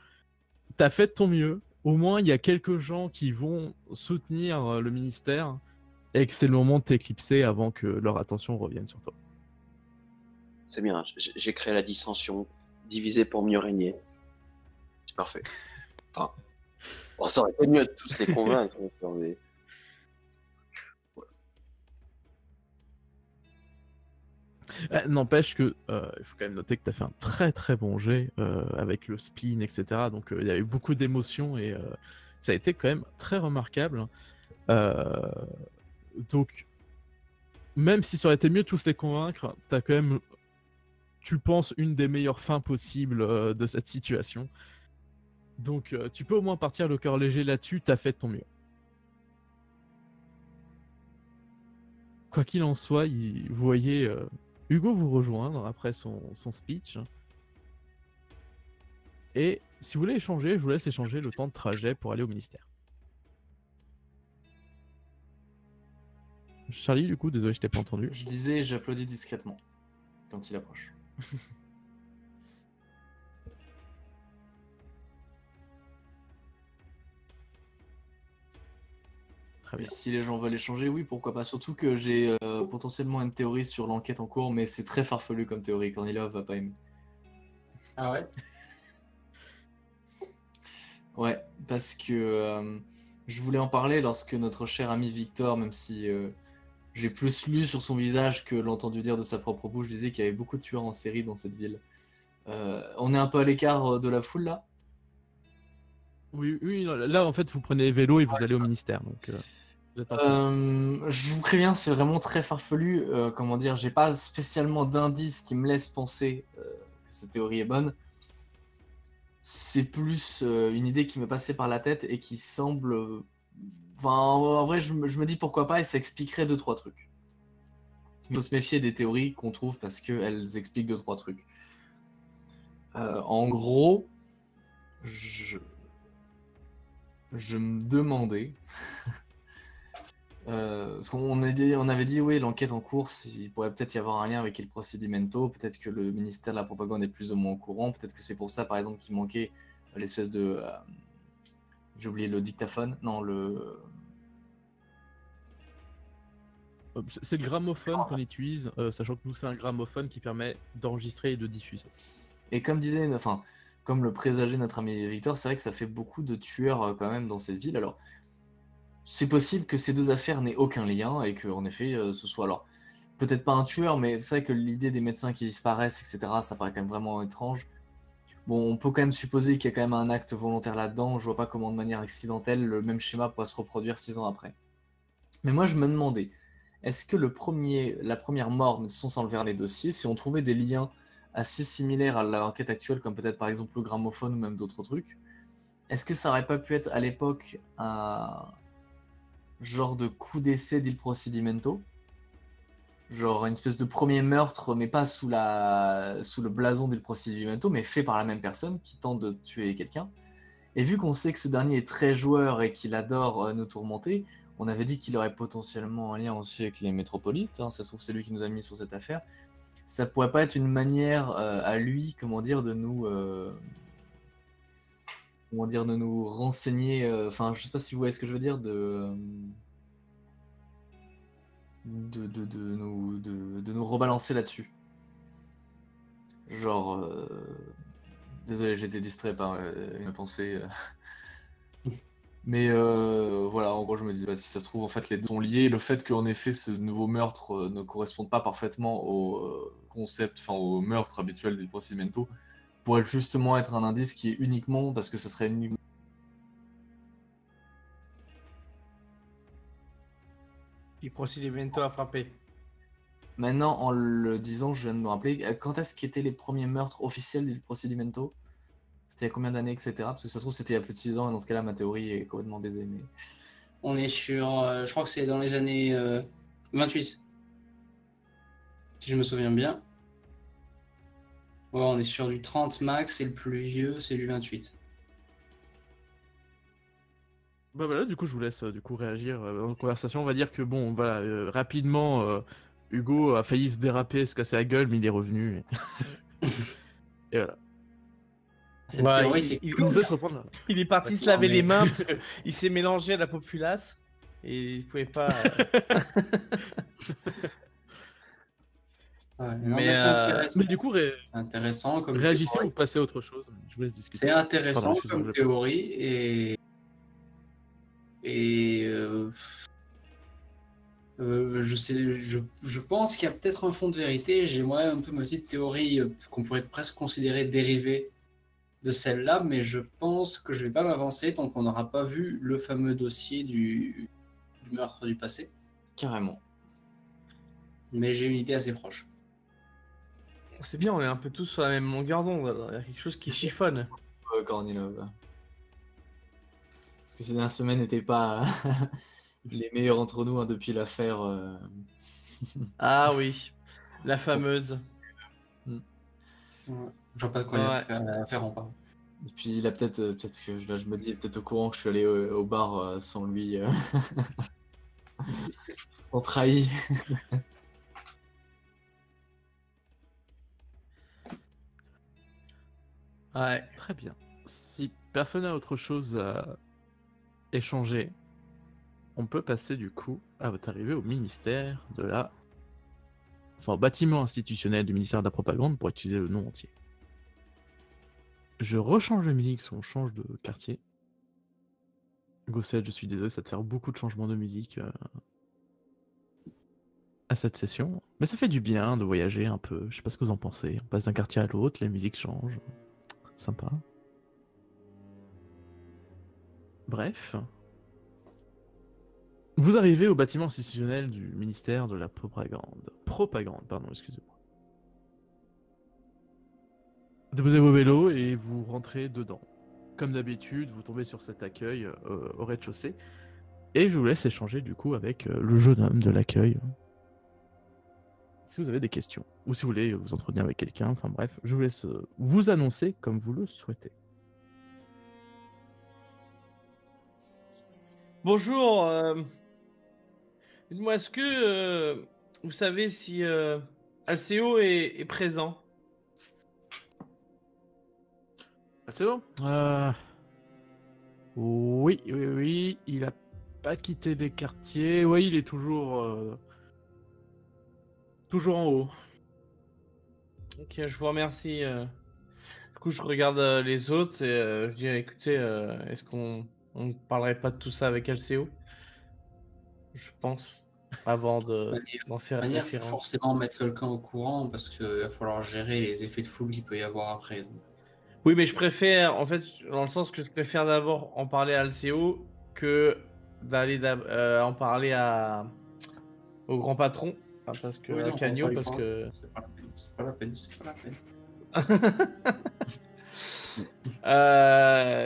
t'as fait de ton mieux. Au moins, il y a quelques gens qui vont soutenir le ministère, et que c'est le moment de t'éclipser avant que leur attention revienne sur toi. C'est bien, j'ai créé la dissension, divisé pour mieux régner. C'est parfait. Enfin, bon, ça aurait été mieux de tous les convaincre. Mais... N'empêche que il faut quand même noter que tu as fait un très très bon jet avec le spleen, etc. Donc il y a eu beaucoup d'émotions, et ça a été quand même très remarquable. Donc, même si ça aurait été mieux de tous les convaincre, tu as quand même, tu penses, une des meilleures fins possibles de cette situation. Donc tu peux au moins partir le cœur léger là-dessus, tu as fait de ton mieux. Quoi qu'il en soit, vous voyez Hugo vous rejoindre après son speech. Et si vous voulez échanger, je vous laisse échanger le temps de trajet pour aller au ministère. Charlie, du coup, désolé, je t'ai pas entendu. Je disais, j'applaudis discrètement quand il approche. Très bien. Et si les gens veulent échanger, oui, pourquoi pas. Surtout que j'ai potentiellement une théorie sur l'enquête en cours, mais c'est très farfelu comme théorie. Kornilov va pas aimer. Ah ouais? Ouais, parce que je voulais en parler lorsque notre cher ami Victor, même si j'ai plus lu sur son visage que l'entendu dire de sa propre bouche, disait qu'il y avait beaucoup de tueurs en série dans cette ville. On est un peu à l'écart de la foule là. Oui, là en fait vous prenez vélo et vous allez au ministère. Donc, vous êtes je vous préviens, c'est vraiment très farfelu. Comment dire, j'ai pas spécialement d'indices qui me laissent penser que cette théorie est bonne. C'est plus une idée qui m'est passée par la tête et qui semble. Enfin, en vrai, je me dis pourquoi pas, et ça expliquerait 2-3 trucs. Il faut se méfier des théories qu'on trouve parce qu'elles expliquent 2-3 trucs. En gros, je me demandais. On avait dit, oui, l'enquête en cours, il pourrait peut-être y avoir un lien avec le procedimento, peut-être que le ministère de la propagande est plus ou moins au courant, peut-être que c'est pour ça, par exemple, qu'il manquait l'espèce de... j'ai oublié le dictaphone, non, c'est le gramophone qu'on utilise, sachant que nous c'est un gramophone qui permet d'enregistrer et de diffuser. Et comme disait, enfin, comme le présageait notre ami Victor, c'est vrai que ça fait beaucoup de tueurs quand même dans cette ville, alors... C'est possible que ces deux affaires n'aient aucun lien et qu'en effet, ce soit alors peut-être pas un tueur, mais c'est vrai que l'idée des médecins qui disparaissent, etc., ça paraît quand même vraiment étrange. Bon, on peut quand même supposer qu'il y a quand même un acte volontaire là-dedans. Je vois pas comment de manière accidentelle le même schéma pourrait se reproduire 6 ans après. Mais moi, je me demandais, est-ce que la première mort, sans s'enlever les dossiers, si on trouvait des liens assez similaires à l'enquête actuelle, comme peut-être par exemple le gramophone ou même d'autres trucs, est-ce que ça aurait pas pu être à l'époque un genre de coup d'essai d'il procedimento, genre une espèce de premier meurtre, mais pas sous le blason d'il procedimento, mais fait par la même personne qui tente de tuer quelqu'un. Et vu qu'on sait que ce dernier est très joueur et qu'il adore nous tourmenter, On avait dit qu'il aurait potentiellement un lien aussi avec les métropolites, hein, ça se trouve c'est lui qui nous a mis sur cette affaire. Ça pourrait pas être une manière à lui, comment dire, de nous renseigner, enfin je sais pas si vous voyez ce que je veux dire, de nous rebalancer là-dessus. Genre, désolé, j'ai été distrait par une pensée. Mais voilà, en gros, je me disais, bah, si ça se trouve, en fait, les deux sont liés. Le fait qu'en effet, ce nouveau meurtre ne corresponde pas parfaitement au concept, enfin, au meurtre habituel des procedimento, pourrait justement être un indice qui est uniquement, parce que ce serait uniquement. Il procedimento a frappé. Maintenant, en le disant, je viens de me rappeler, quand est-ce qu'étaient les premiers meurtres officiels du procedimento? C'était il y a combien d'années, etc. Parce que ça se trouve, c'était il y a plus de 6 ans, et dans ce cas-là, ma théorie est complètement baisée. Mais... On est sur, je crois que c'est dans les années 28, si je me souviens bien. Ouais, on est sur du 30 max, et le plus vieux, c'est du 28. Bah voilà, du coup, je vous laisse du coup réagir dans la conversation. On va dire que bon, voilà, rapidement, Hugo a failli se déraper, se casser la gueule, mais il est revenu. Et voilà. Cette Ouais, théorie, c'est Il nous laisse reprendre. Il est parti se laver les mains parce qu'il s'est mélangé à la populace et il pouvait pas. Ouais, non, Mais, mais c'est intéressant. Mais du coup, C'est intéressant comme réagissez théorie. ou passez à autre chose. Je vous laisse discuter. C'est intéressant Pardon, excusez-moi, comme je l'ai pas. théorie et je pense qu'il y a peut-être un fond de vérité. J'ai moi un peu ma petite théorie qu'on pourrait presque considérer dérivée de celle-là, mais je pense que je vais pas m'avancer tant qu'on n'aura pas vu le fameux dossier du meurtre du passé. Carrément. Mais j'ai une idée assez proche. C'est bien, on est un peu tous sur la même longueur d'onde. Alors. Il y a quelque chose qui chiffonne. Kornilov. Parce que ces dernières semaines n'étaient pas les meilleurs entre nous, hein, depuis l'affaire. Ah oui, la fameuse. Ouais. Je vois pas de quoi il y a à faire en parle. Et puis il a peut-être que là, je me dis, il est peut-être au courant que je suis allé au bar sans lui, sans trahi. Ouais. Très bien. Si personne n'a autre chose à échanger, on peut passer du coup à votre arrivée au ministère de la... Enfin, au bâtiment institutionnel du ministère de la Propagande pour utiliser le nom entier. Je rechange de musique, parce qu'on change de quartier. Gossel, je suis désolé, ça te faire beaucoup de changements de musique à cette session. Mais ça fait du bien de voyager un peu, je sais pas ce que vous en pensez. On passe d'un quartier à l'autre, les musiques changent. Sympa. Bref. Vous arrivez au bâtiment institutionnel du ministère de la Propagande. Propagande, pardon, excusez-moi. Déposez vos vélos et vous rentrez dedans. Comme d'habitude, vous tombez sur cet accueil au rez-de-chaussée. Et je vous laisse échanger du coup avec le jeune homme de l'accueil. Si vous avez des questions, ou si vous voulez vous entretenir avec quelqu'un, enfin bref, je vous laisse vous annoncer comme vous le souhaitez. Bonjour. Dites-moi, est-ce que vous savez si Alceo est présent? C'est bon. Oui, il a pas quitté les quartiers. Oui, il est toujours en haut. Ok, je vous remercie. Du coup, je regarde les autres et je dis, écoutez, est-ce qu'on ne parlerait pas de tout ça avec Alceo? Je pense, avant d'en faire Il faut référence. forcément mettre quelqu'un au courant parce qu'il va falloir gérer les effets de foule qu'il peut y avoir après. Donc. Oui, mais je préfère, en fait, dans le sens que je préfère d'abord en parler à Alceo que d'aller en parler au grand patron. Enfin, parce que Oui, non, à Cagno, on va pas y parce croire. que. C'est pas la peine, c'est pas la peine, c'est pas la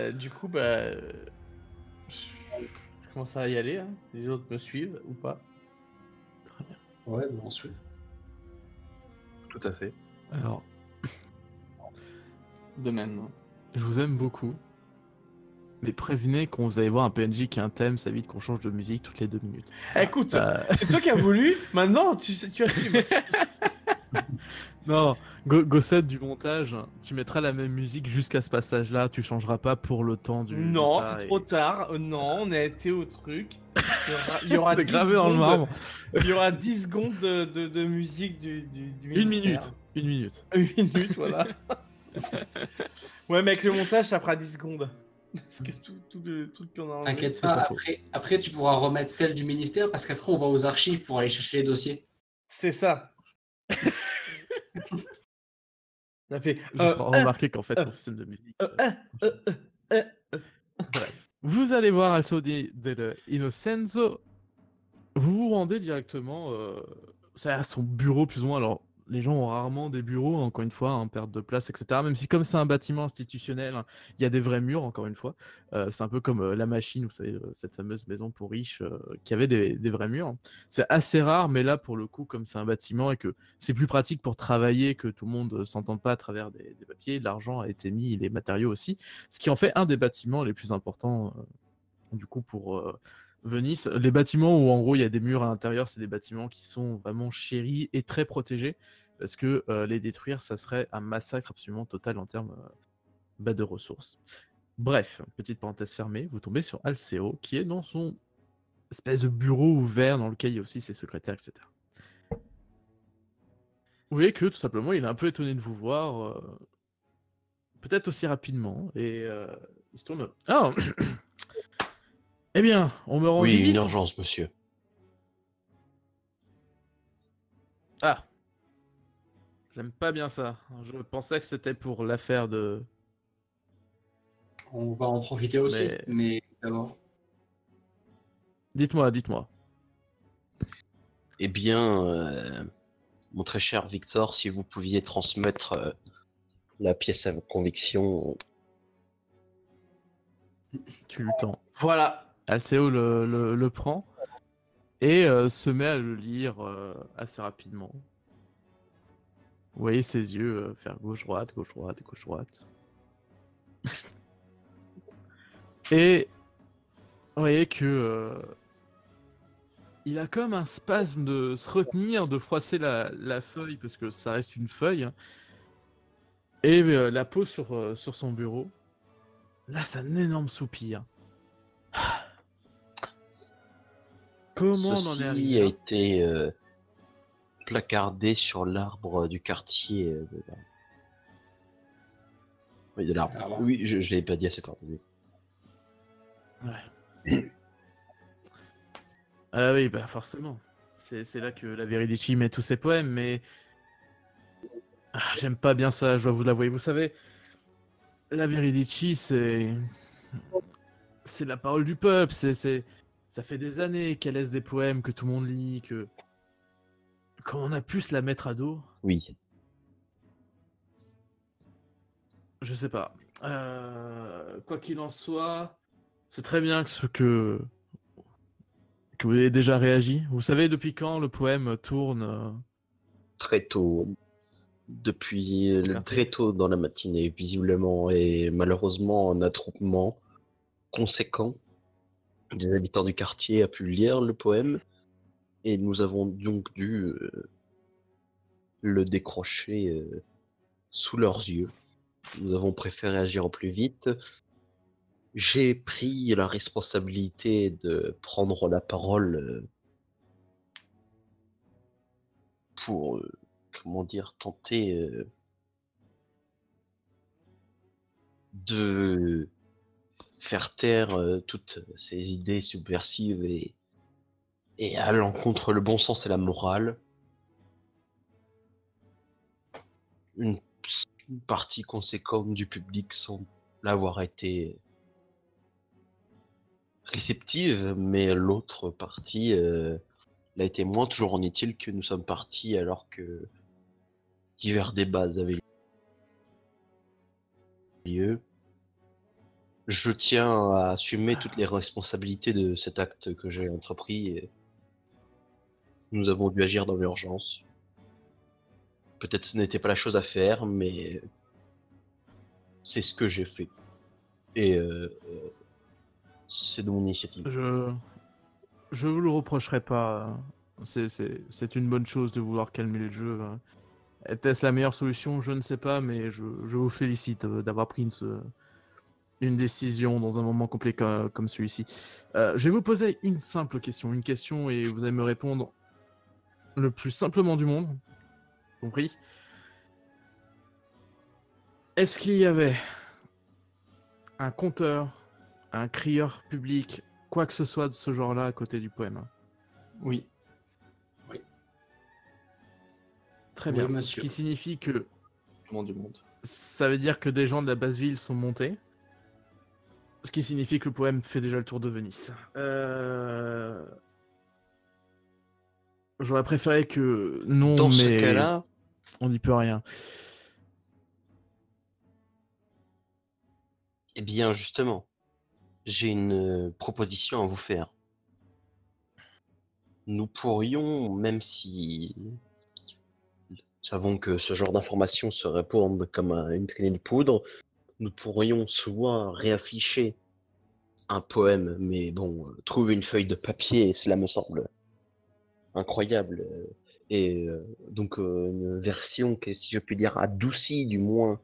peine. Du coup, bah, je commence à y aller. Hein. Les autres me suivent ou pas? Très bien. Ouais, bon, ensuite. Tout à fait. Alors, De même. je vous aime beaucoup. Mais prévenez quand vous allez voir un PNJ qui a un thème, ça évite qu'on change de musique toutes les 2 minutes. Écoute, c'est toi qui as voulu, maintenant tu assumes. Non, Gossette du montage, tu mettras la même musique jusqu'à ce passage-là, tu changeras pas pour le temps du. Non, de ça c'est et- trop tard. Non, on a été au truc. Il y aura C'est 10 gravé dans le secondes- marbre. Il y aura 10 secondes de musique du Une ministère. minute. Une minute. Une minute, voilà. Ouais, mais avec le montage, ça fera 10 secondes. Parce que tout le truc qu'on a enlevé. T'inquiète c'est pas, pas faux. après tu pourras remettre celle du ministère parce qu'après on va aux archives pour aller chercher les dossiers. C'est ça. Ça fait. Juste remarquer qu'en fait, mon système de musique. Bref. Vous allez voir Also del Innocenzo. Vous vous rendez directement. C'est à son bureau, plus ou moins. Alors, les gens ont rarement des bureaux, encore une fois, hein, perte de place, etc. Même si, comme c'est un bâtiment institutionnel, hein, il y a des vrais murs, encore une fois. C'est un peu comme La Machine, vous savez, cette fameuse maison pour riches qui avait des vrais murs. C'est assez rare, mais là, pour le coup, comme c'est un bâtiment et que c'est plus pratique pour travailler, que tout le monde ne s'entende pas à travers des papiers, l'argent a été mis, les matériaux aussi. Ce qui en fait un des bâtiments les plus importants, du coup, pour Venise. Les bâtiments où, en gros, il y a des murs à l'intérieur, c'est des bâtiments qui sont vraiment chéris et très protégés, parce que les détruire, ça serait un massacre absolument total en termes de ressources. Bref, petite parenthèse fermée, vous tombez sur Alceo, qui est dans son espèce de bureau ouvert dans lequel il y a aussi ses secrétaires, etc. Vous voyez que, tout simplement, il est un peu étonné de vous voir, peut-être aussi rapidement, et il se tourne... Ah Eh bien, on me rend Oui, visite. une urgence, monsieur. Ah. J'aime pas bien ça. Je pensais que c'était pour l'affaire de... On va en profiter aussi, mais d'abord. Dites-moi. Eh bien, mon très cher Victor, si vous pouviez transmettre la pièce à vos convictions. Tu lui tends. Voilà. Alceo le prend et se met à le lire assez rapidement. Vous voyez ses yeux faire gauche-droite, gauche-droite, gauche-droite. Et vous voyez que il a comme un spasme de se retenir, de froisser la feuille, parce que ça reste une feuille, hein, et la pose sur son bureau. Là, c'est un énorme soupir. Comment on en est Ceci arrivé a là été placardé sur l'arbre du quartier de la... Oui, de l'arbre. Ah bon. Oui, je l'avais pas dit assez fort. Désolé. Ouais. Ah oui, bah forcément. C'est là que la Veridici met tous ses poèmes, mais... j'aime pas bien ça, je dois vous l'avouer. Vous savez, la Veridici, c'est la parole du peuple, ça fait des années qu'elle laisse des poèmes que tout le monde lit, que... Quand on a pu se la mettre à dos, Oui. je sais pas. Quoi qu'il en soit, c'est très bien que vous ayez déjà réagi. Vous savez depuis quand le poème tourne Très tôt. Depuis quartier. très tôt dans la matinée, visiblement, et malheureusement, un attroupement conséquent des habitants du quartier a pu lire le poème, et nous avons donc dû le décrocher sous leurs yeux. Nous avons préféré agir au plus vite. J'ai pris la responsabilité de prendre la parole pour, comment dire, tenter de faire taire toutes ces idées subversives et allant contre le bon sens et la morale. Une partie conséquente du public semble avoir été réceptive, mais l'autre partie l'a été moins. Toujours en est-il que nous sommes partis alors que divers débats avaient lieu. Je tiens à assumer toutes les responsabilités de cet acte que j'ai entrepris. Et nous avons dû agir dans l'urgence. Peut-être ce n'était pas la chose à faire, mais c'est ce que j'ai fait. Et C'est de mon initiative. Je vous le reprocherai pas. C'est une bonne chose de vouloir calmer le jeu. Était-ce la meilleure solution? Je ne sais pas, mais je vous félicite d'avoir pris une décision dans un moment compliqué comme celui-ci. Je vais vous poser une simple question. Une question et vous allez me répondre le plus simplement du monde. Compris? Est-ce qu'il y avait un conteur, un crieur public, quoi que ce soit de ce genre-là à côté du poème? Oui. Très Oui, bien. Ce monsieur. qui signifie que Tout le monde du monde. ça veut dire que des gens de la basse ville sont montés. Ce qui signifie que le poème fait déjà le tour de Venise. J'aurais préféré que non, Dans ce mais cas-là, on n'y peut rien. eh bien justement, j'ai une proposition à vous faire. Nous pourrions, même si nous savons que ce genre d'informations se répandent comme une traînée de poudre, nous pourrions soit réafficher un poème, mais bon, trouver une feuille de papier, cela me semble incroyable. Donc une version que, si je puis dire, adoucie du moins,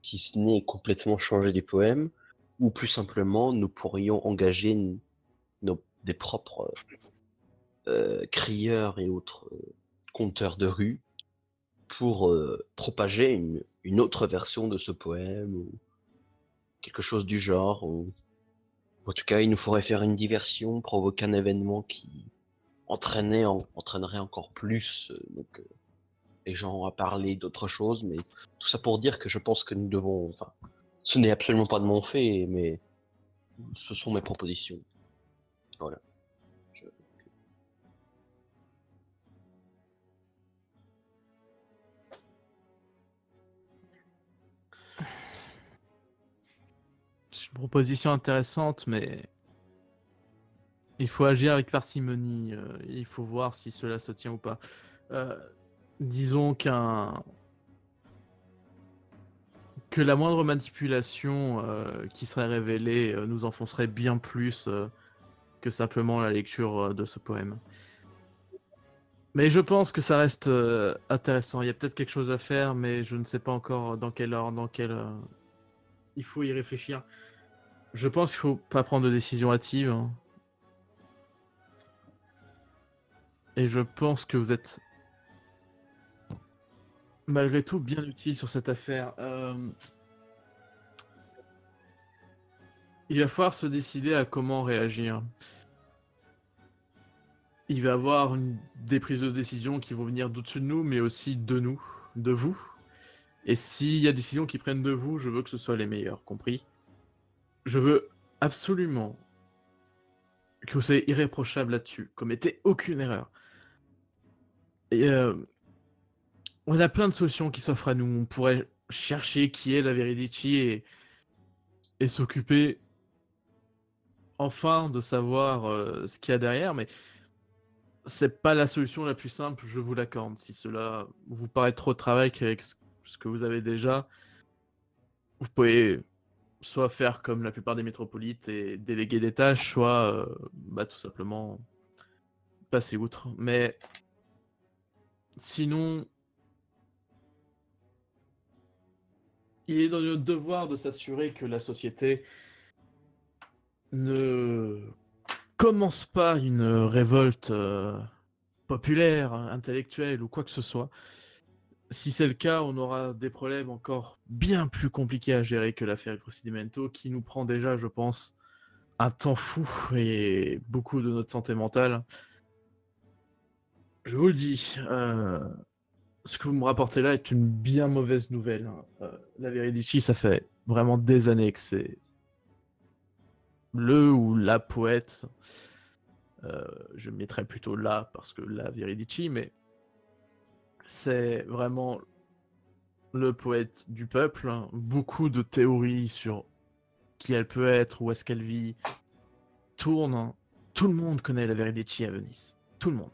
si ce n'est complètement changée du poème, ou plus simplement, nous pourrions engager des propres crieurs et autres conteurs de rue pour propager une autre version de ce poème, ou quelque chose du genre. En tout cas, il nous faudrait faire une diversion, provoquer un événement qui entraînerait encore plus les gens à parler d'autre chose, mais tout ça pour dire que je pense que nous devons... Enfin, ce n'est absolument pas de mon fait, mais ce sont mes propositions. Voilà. C'est une proposition intéressante, mais il faut agir avec parcimonie. Il faut voir si cela se tient ou pas. Disons que la moindre manipulation qui serait révélée nous enfoncerait bien plus que simplement la lecture de ce poème. Mais je pense que ça reste intéressant. Il y a peut-être quelque chose à faire, mais je ne sais pas encore dans quel ordre, il faut y réfléchir. Je pense qu'il faut pas prendre de décision hâtive. Hein. Et je pense que vous êtes malgré tout bien utile sur cette affaire. Il va falloir se décider à comment réagir. Il va y avoir des prises de décision qui vont venir d'au-dessus de nous, mais aussi de nous, de vous. Et s'il y a des décisions qui prennent de vous, je veux que ce soit les meilleures, compris? Je veux absolument que vous soyez irréprochable là-dessus, commettez aucune erreur. Et on a plein de solutions qui s'offrent à nous. On pourrait chercher qui est la Veridici et s'occuper enfin de savoir ce qu'il y a derrière, mais c'est pas la solution la plus simple, je vous l'accorde. Si cela vous paraît trop de travail qu'avec ce que vous avez déjà, vous pouvez soit faire comme la plupart des métropolites et déléguer des tâches, soit tout simplement passer outre. Mais sinon, il est dans notre devoir de s'assurer que la société ne commence pas une révolte populaire, intellectuelle ou quoi que ce soit. Si c'est le cas, on aura des problèmes encore bien plus compliqués à gérer que l'affaire Il Procedimento, qui nous prend déjà, je pense, un temps fou et beaucoup de notre santé mentale. Je vous le dis, ce que vous me rapportez là est une bien mauvaise nouvelle. La Veridici, ça fait vraiment des années que c'est le ou la poète. Je mettrais plutôt là parce que la Veridici, mais c'est vraiment le poète du peuple. Hein. Beaucoup de théories sur qui elle peut être, où est-ce qu'elle vit, tournent. Hein. Tout le monde connaît la Veridici à Venise. Tout le monde.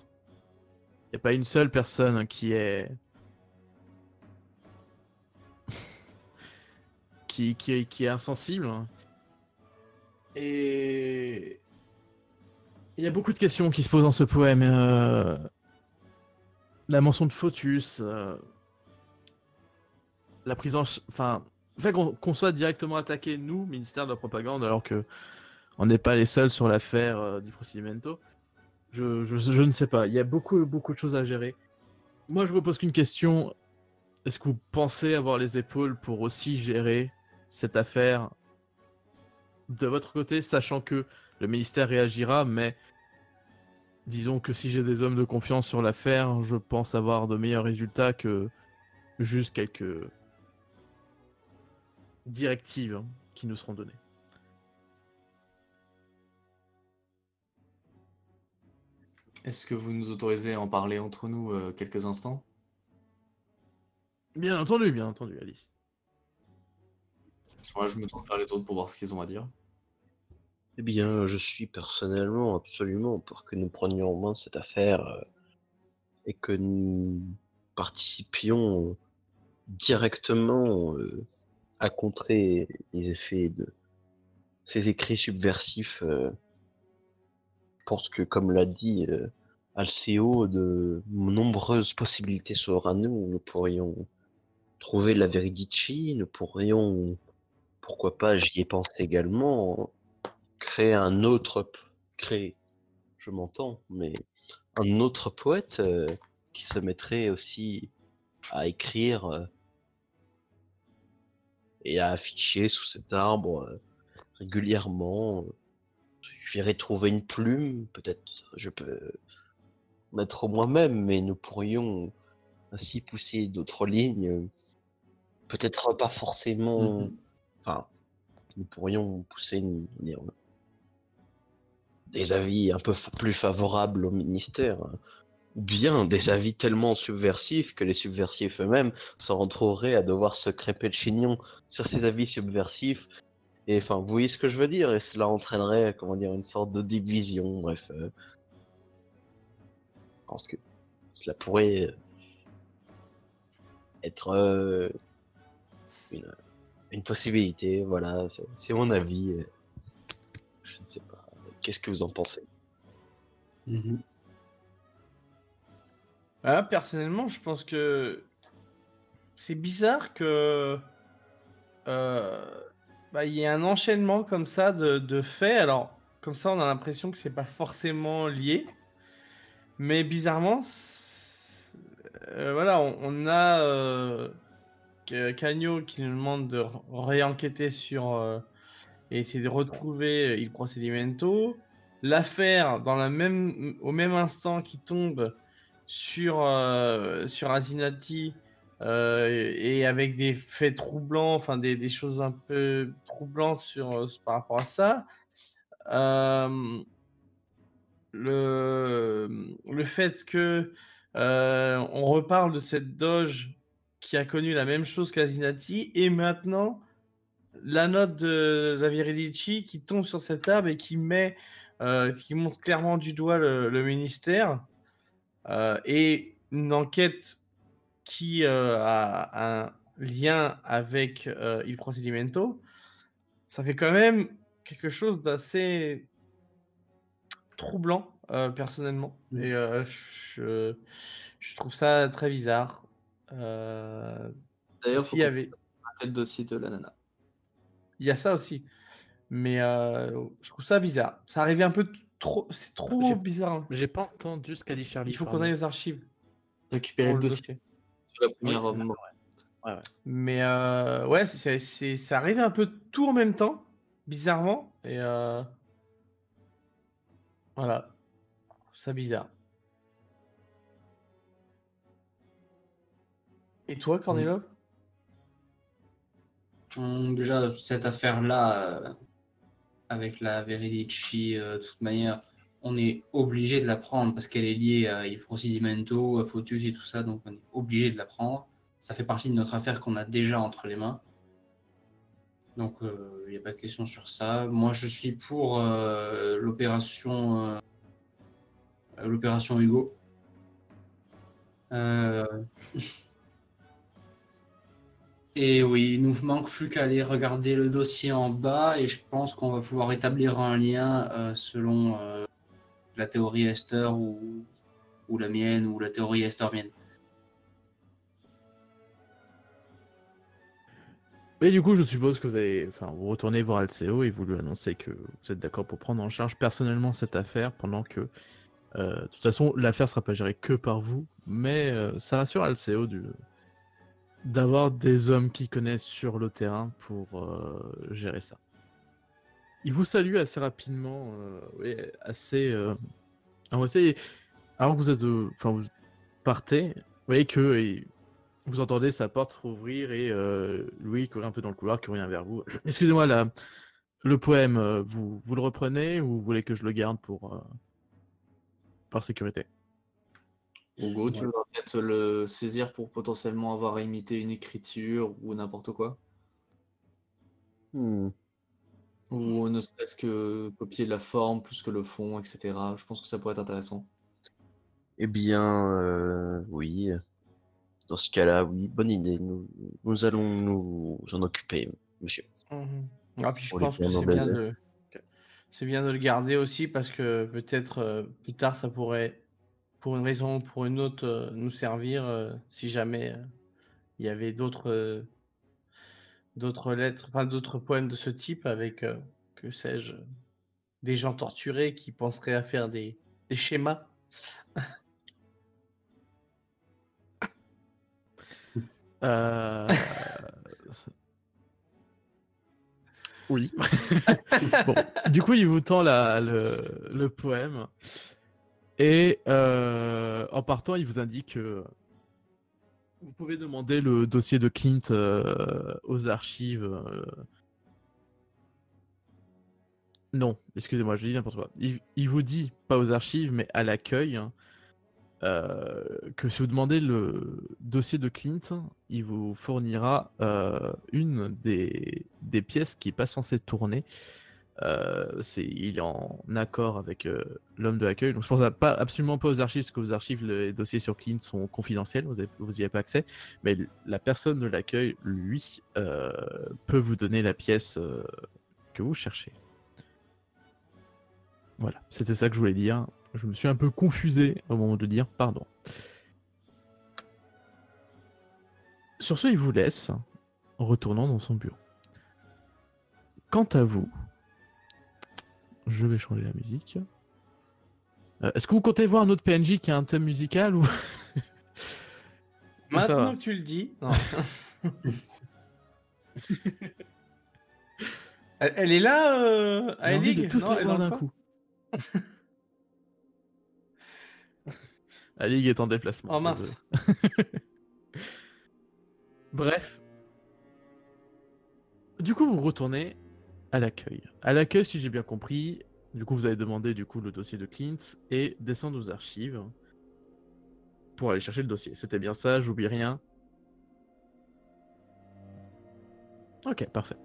Il n'y a pas une seule personne qui est... qui est insensible. Hein. Et il y a beaucoup de questions qui se posent dans ce poème. La mention de Photius, la prise en... Enfin, le fait qu'on soit directement attaqué, nous, ministère de la Propagande, alors que on n'est pas les seuls sur l'affaire du procedimento, je ne sais pas. Il y a beaucoup de choses à gérer. Moi, je vous pose qu'une question. Est-ce que vous pensez avoir les épaules pour aussi gérer cette affaire de votre côté, sachant que le ministère réagira, mais disons que si j'ai des hommes de confiance sur l'affaire, je pense avoir de meilleurs résultats que juste quelques directives qui nous seront données. Est-ce que vous nous autorisez à en parler entre nous quelques instants? Bien entendu, Alice. À ce moment-là, je me tourne vers les autres pour voir ce qu'ils ont à dire. Eh bien, je suis personnellement absolument pour que nous prenions en main cette affaire et que nous participions directement à contrer les effets de ces écrits subversifs. Je pense que, comme l'a dit Alceo, de nombreuses possibilités s'offrent à nous. Nous pourrions trouver la Veridici, nous pourrions, pourquoi pas, j'y ai pensé également, créer un autre, créer, je m'entends, mais un autre poète qui se mettrait aussi à écrire et à afficher sous cet arbre régulièrement. J'irai trouver une plume, peut-être je peux mettre moi-même, mais nous pourrions ainsi pousser d'autres lignes, peut-être pas forcément, enfin, nous pourrions pousser des avis un peu plus favorables au ministère, ou bien des avis tellement subversifs que les subversifs eux-mêmes se retrouveraient à devoir se crêper le chignon sur ces avis subversifs. Et enfin, vous voyez ce que je veux dire, et cela entraînerait, comment dire, une sorte de division. Bref, je pense que cela pourrait être une possibilité. Voilà, c'est mon avis. Je ne sais pas. Qu'est-ce que vous en pensez? Ah, personnellement, je pense que c'est bizarre que il y ait un enchaînement comme ça de faits. Alors, comme ça, on a l'impression que c'est pas forcément lié. Mais bizarrement, voilà, on a Cagno qui nous demande de réenquêter sur et essayer de retrouver Il Procedimento. L'affaire, au même instant qui tombe sur Asinati et avec des faits troublants, enfin des choses un peu troublantes par rapport à ça. Le fait que on reparle de cette doge qui a connu la même chose qu'Asinati et maintenant la note de la Veridici qui tombe sur cet arbre et qui montre clairement du doigt le ministère et une enquête qui a un lien avec Il Procedimento, ça fait quand même quelque chose d'assez troublant personnellement. Et je trouve ça très bizarre. D'ailleurs, S'il y avait... le dossier de la nana. Il y a ça aussi. Mais je trouve ça bizarre. Ça arrivait un peu trop... C'est trop bizarre. J'ai pas entendu ce qu'a dit Charlie. Il faut qu'on aille aux archives. Récupérer pour le dossier. Sur la première moment. Ouais. Mais ouais, ça arrive un peu tout en même temps, bizarrement. Et voilà. Je trouve ça bizarre. Et toi, Cornelo? Déjà, cette affaire-là, avec la Veridici, de toute manière, on est obligé de la prendre parce qu'elle est liée à Il Procedimento, à Photius et tout ça, donc on est obligé de la prendre. Ça fait partie de notre affaire qu'on a déjà entre les mains. Donc, il n'y a pas de question sur ça. Moi, je suis pour l'opération Et oui, il nous manque plus qu'à aller regarder le dossier en bas et je pense qu'on va pouvoir établir un lien selon la théorie Esther ou la mienne ou la théorie Esther mienne. Et du coup, je suppose que vous retournez voir Alceo et vous lui annoncez que vous êtes d'accord pour prendre en charge personnellement cette affaire pendant que, de toute façon, l'affaire sera pas gérée que par vous, mais ça rassure Alceo d'avoir des hommes qui connaissent sur le terrain pour gérer ça. Il vous salue assez rapidement, oui, assez. Alors, alors que vous êtes, vous partez, vous voyez que vous entendez sa porte rouvrir et Louis courir un peu dans le couloir, qui revient vers vous. Excusez-moi, le poème, vous le reprenez ou vous voulez que je le garde par sécurité? Hugo, tu Ouais. vas peut-être le saisir pour potentiellement avoir imité une écriture ou n'importe quoi. Hmm. Ou ne serait-ce que copier la forme plus que le fond, etc. Je pense que ça pourrait être intéressant. Eh bien, oui. Dans ce cas-là, oui, bonne idée. Nous allons nous en occuper, monsieur. Ah, puis je Pour lui pense que faire c'est nos bien baiser. c'est bien de le garder aussi parce que peut-être plus tard ça pourrait, pour une raison ou pour une autre, nous servir si jamais il y avait d'autres lettres, enfin d'autres poèmes de ce type avec, que sais-je, des gens torturés qui penseraient à faire des schémas. Euh, Oui. Bon, du coup, il vous tend le poème. Et en partant, il vous indique que vous pouvez demander le dossier de Clint aux archives. Non, excusez-moi, je dis n'importe quoi. Il vous dit, pas aux archives, mais à l'accueil, hein, que si vous demandez le dossier de Clint, il vous fournira une des pièces qui n'est pas censée tourner. Il est en accord avec l'homme de l'accueil. Donc je pense absolument pas aux archives, parce que aux archives, les dossiers sur Clint sont confidentiels, vous n'y avez pas accès. Mais la personne de l'accueil, lui, peut vous donner la pièce que vous cherchez. Voilà, c'était ça que je voulais dire. Je me suis un peu confusé au moment de dire pardon. Sur ce, il vous laisse, en retournant dans son bureau. Quant à vous, je vais changer la musique. Est-ce que vous comptez voir un autre PNJ qui a un thème musical ou... ça va. Maintenant que tu le dis, non. Elle est là, J'ai envie de Aelig? tous Non, les elle est voir dans le d'un coin? coup. La ligue est en déplacement. Oh mince. désolé. Bref. Du coup, vous retournez à l'accueil. À l'accueil, si j'ai bien compris, du coup, vous avez demandé du coup le dossier de Clint et descendre aux archives pour aller chercher le dossier. C'était bien ça, j'oublie rien. Ok, parfait.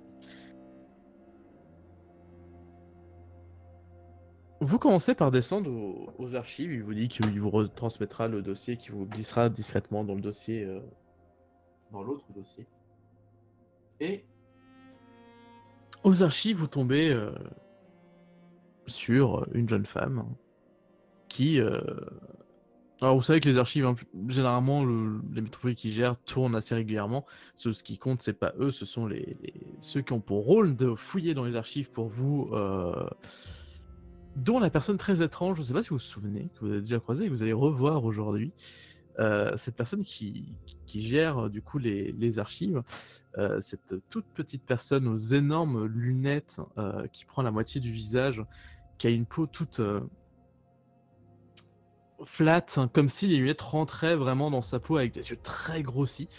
Vous commencez par descendre aux archives. Il vous dit qu'il vous retransmettra le dossier, qui vous glissera discrètement dans le dossier, dans l'autre dossier. Et aux archives, vous tombez sur une jeune femme qui... Alors vous savez que les archives, hein, généralement, les métropoles qui gèrent tournent assez régulièrement. Ce qui compte, c'est pas eux, ce sont ceux qui ont pour rôle de fouiller dans les archives pour vous... dont la personne très étrange, je ne sais pas si vous vous souvenez, que vous avez déjà croisé et que vous allez revoir aujourd'hui. Cette personne qui gère du coup les archives, cette toute petite personne aux énormes lunettes qui prend la moitié du visage, qui a une peau toute flat, hein, comme si les lunettes rentraient vraiment dans sa peau avec des yeux très grossis.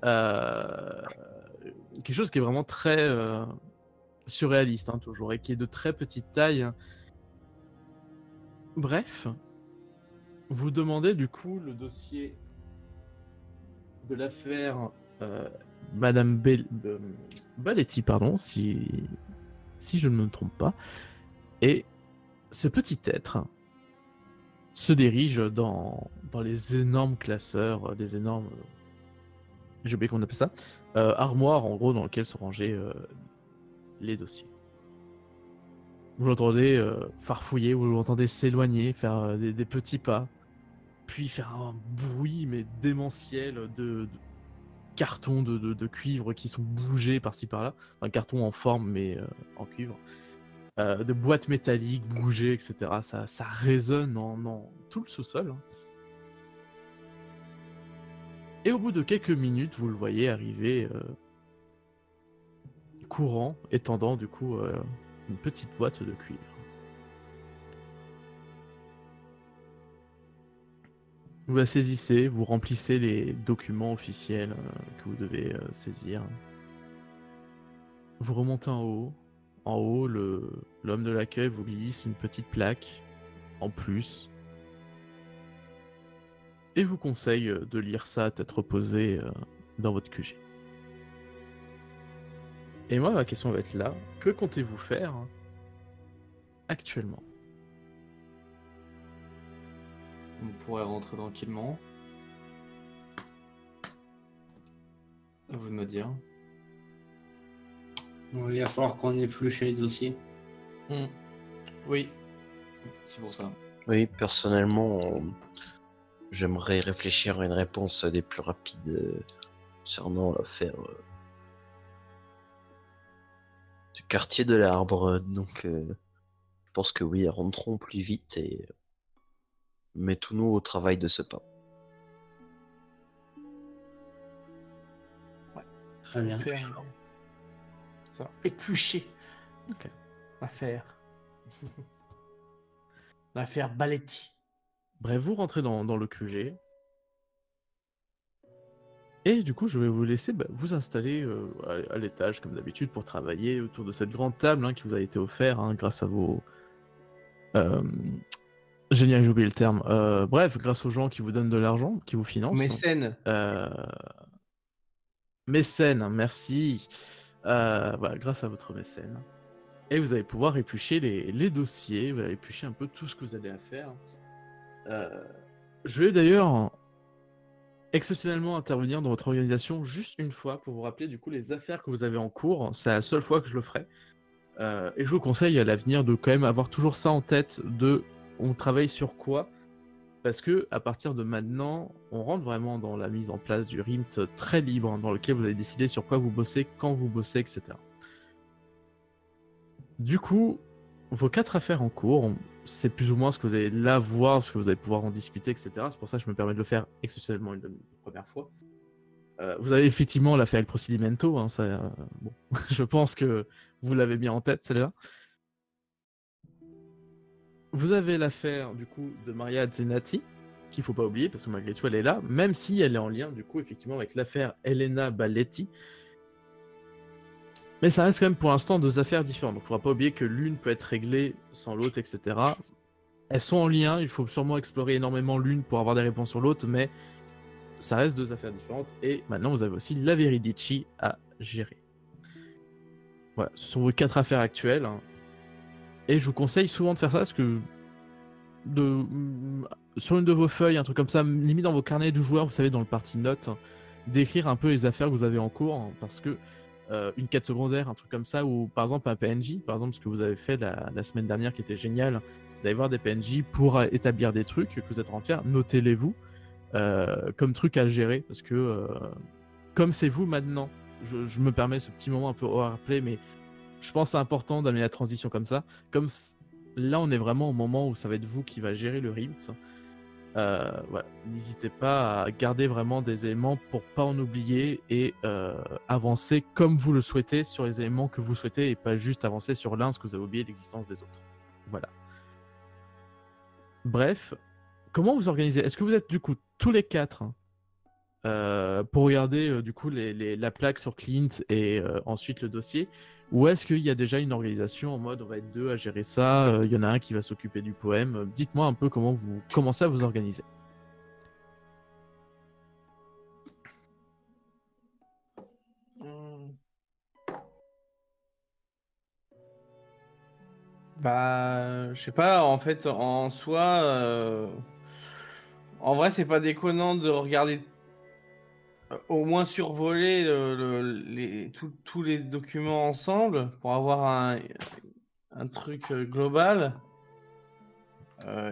Quelque chose qui est vraiment très surréaliste, hein, toujours, et qui est de très petite taille. Hein. Bref, vous demandez du coup le dossier de l'affaire Madame Baletti, pardon, si je ne me trompe pas. Et ce petit être se dirige dans les énormes classeurs, les énormes j'ai oublié comment on appelle ça, armoire en gros dans lequel sont rangés les dossiers. Vous l'entendez farfouiller, vous l'entendez s'éloigner, faire des petits pas, puis faire un bruit mais démentiel de cartons de cuivre qui sont bougés par-ci par-là, un carton en forme mais en cuivre, de boîtes métalliques bougées, etc. Ça résonne en tout le sous-sol. Hein. Et au bout de quelques minutes, vous le voyez arriver courant, étendant du coup une petite boîte de cuivre. Vous la saisissez, vous remplissez les documents officiels que vous devez saisir. Vous remontez en haut. En haut, l'homme de l'accueil vous glisse une petite plaque en plus. Et vous conseille de lire ça à tête reposée dans votre QG. Et moi, ma question va être là. Que comptez-vous faire actuellement? On pourrait rentrer tranquillement. À vous de me dire. Il va falloir qu'on épluche les dossiers. Oui. C'est pour ça. Oui, personnellement, j'aimerais réfléchir à une réponse des plus rapides concernant l'affaire du quartier de l'Arbre. Donc, je pense que oui, rentrons plus vite et mettons-nous au travail de ce pas. Très bien. Faire ça. Éplucher. Ok. L'affaire. L'affaire Baletti. Bref, vous rentrez dans le QG. Et du coup, je vais vous laisser vous installer à l'étage, comme d'habitude, pour travailler autour de cette grande table qui vous a été offerte grâce à vos... Génial, j'ai oublié le terme. Bref, grâce aux gens qui vous donnent de l'argent, qui vous financent. Mécène. Mécène, merci. Voilà, grâce à votre mécène. Et vous allez pouvoir éplucher les dossiers, vous allez éplucher un peu tout ce que vous avez à faire. Je vais d'ailleurs exceptionnellement intervenir dans votre organisation juste une fois pour vous rappeler du coup les affaires que vous avez en cours. C'est la seule fois que je le ferai. Et je vous conseille à l'avenir de quand même avoir toujours ça en tête de on travaille sur quoi, parce que à partir de maintenant, on rentre vraiment dans la mise en place du RIMT très libre, dans lequel vous allez décider sur quoi vous bossez, quand vous bossez, etc. Du coup, vos 4 affaires en cours, c'est plus ou moins ce que vous allez là voir, ce que vous allez pouvoir en discuter, etc. C'est pour ça que je me permets de le faire exceptionnellement une première fois. Vous avez effectivement l'affaire El Procedimento, bon, je pense que vous l'avez bien en tête, celle-là. Vous avez l'affaire du coup de Maria Zenati, qu'il faut pas oublier parce que malgré tout elle est là, même si elle est en lien du coup effectivement avec l'affaire Elena Baletti. Mais ça reste quand même pour l'instant 2 affaires différentes, donc il ne faudra pas oublier que l'une peut être réglée sans l'autre, etc. Elles sont en lien, il faut sûrement explorer énormément l'une pour avoir des réponses sur l'autre, mais ça reste 2 affaires différentes. Et maintenant vous avez aussi la Veridici à gérer. Voilà, ce sont vos 4 affaires actuelles. Et je vous conseille souvent de faire ça parce que sur une de vos feuilles, un truc comme ça, limite dans vos carnets du joueur, vous savez, dans le partie notes, d'écrire un peu les affaires que vous avez en cours, parce que une quête secondaire, un truc comme ça, ou par exemple un PNJ, par exemple ce que vous avez fait la semaine dernière qui était génial, d'aller voir des PNJ pour établir des trucs que vous êtes en train de faire, notez-les-vous comme truc à gérer, parce que comme c'est vous maintenant, je me permets ce petit moment un peu overplay, mais je pense que c'est important d'amener la transition comme ça. Comme là, on est vraiment au moment où ça va être vous qui va gérer le RIMT. Voilà. N'hésitez pas à garder vraiment des éléments pour pas en oublier et avancer comme vous le souhaitez sur les éléments que vous souhaitez et pas juste avancer sur l'un parce que vous avez oublié l'existence des autres. Voilà. Bref, comment vous organisez? Est-ce que vous êtes du coup tous les 4 pour regarder du coup la plaque sur Clint et ensuite le dossier, ou est-ce qu'il y a déjà une organisation en mode on va être 2 à gérer ça, il y en a un qui va s'occuper du poème? Dites-moi un peu comment vous commencez à vous organiser. Bah, je sais pas, en fait, en soi, en vrai, c'est pas déconnant de regarder au moins survoler tous les documents ensemble pour avoir un truc global.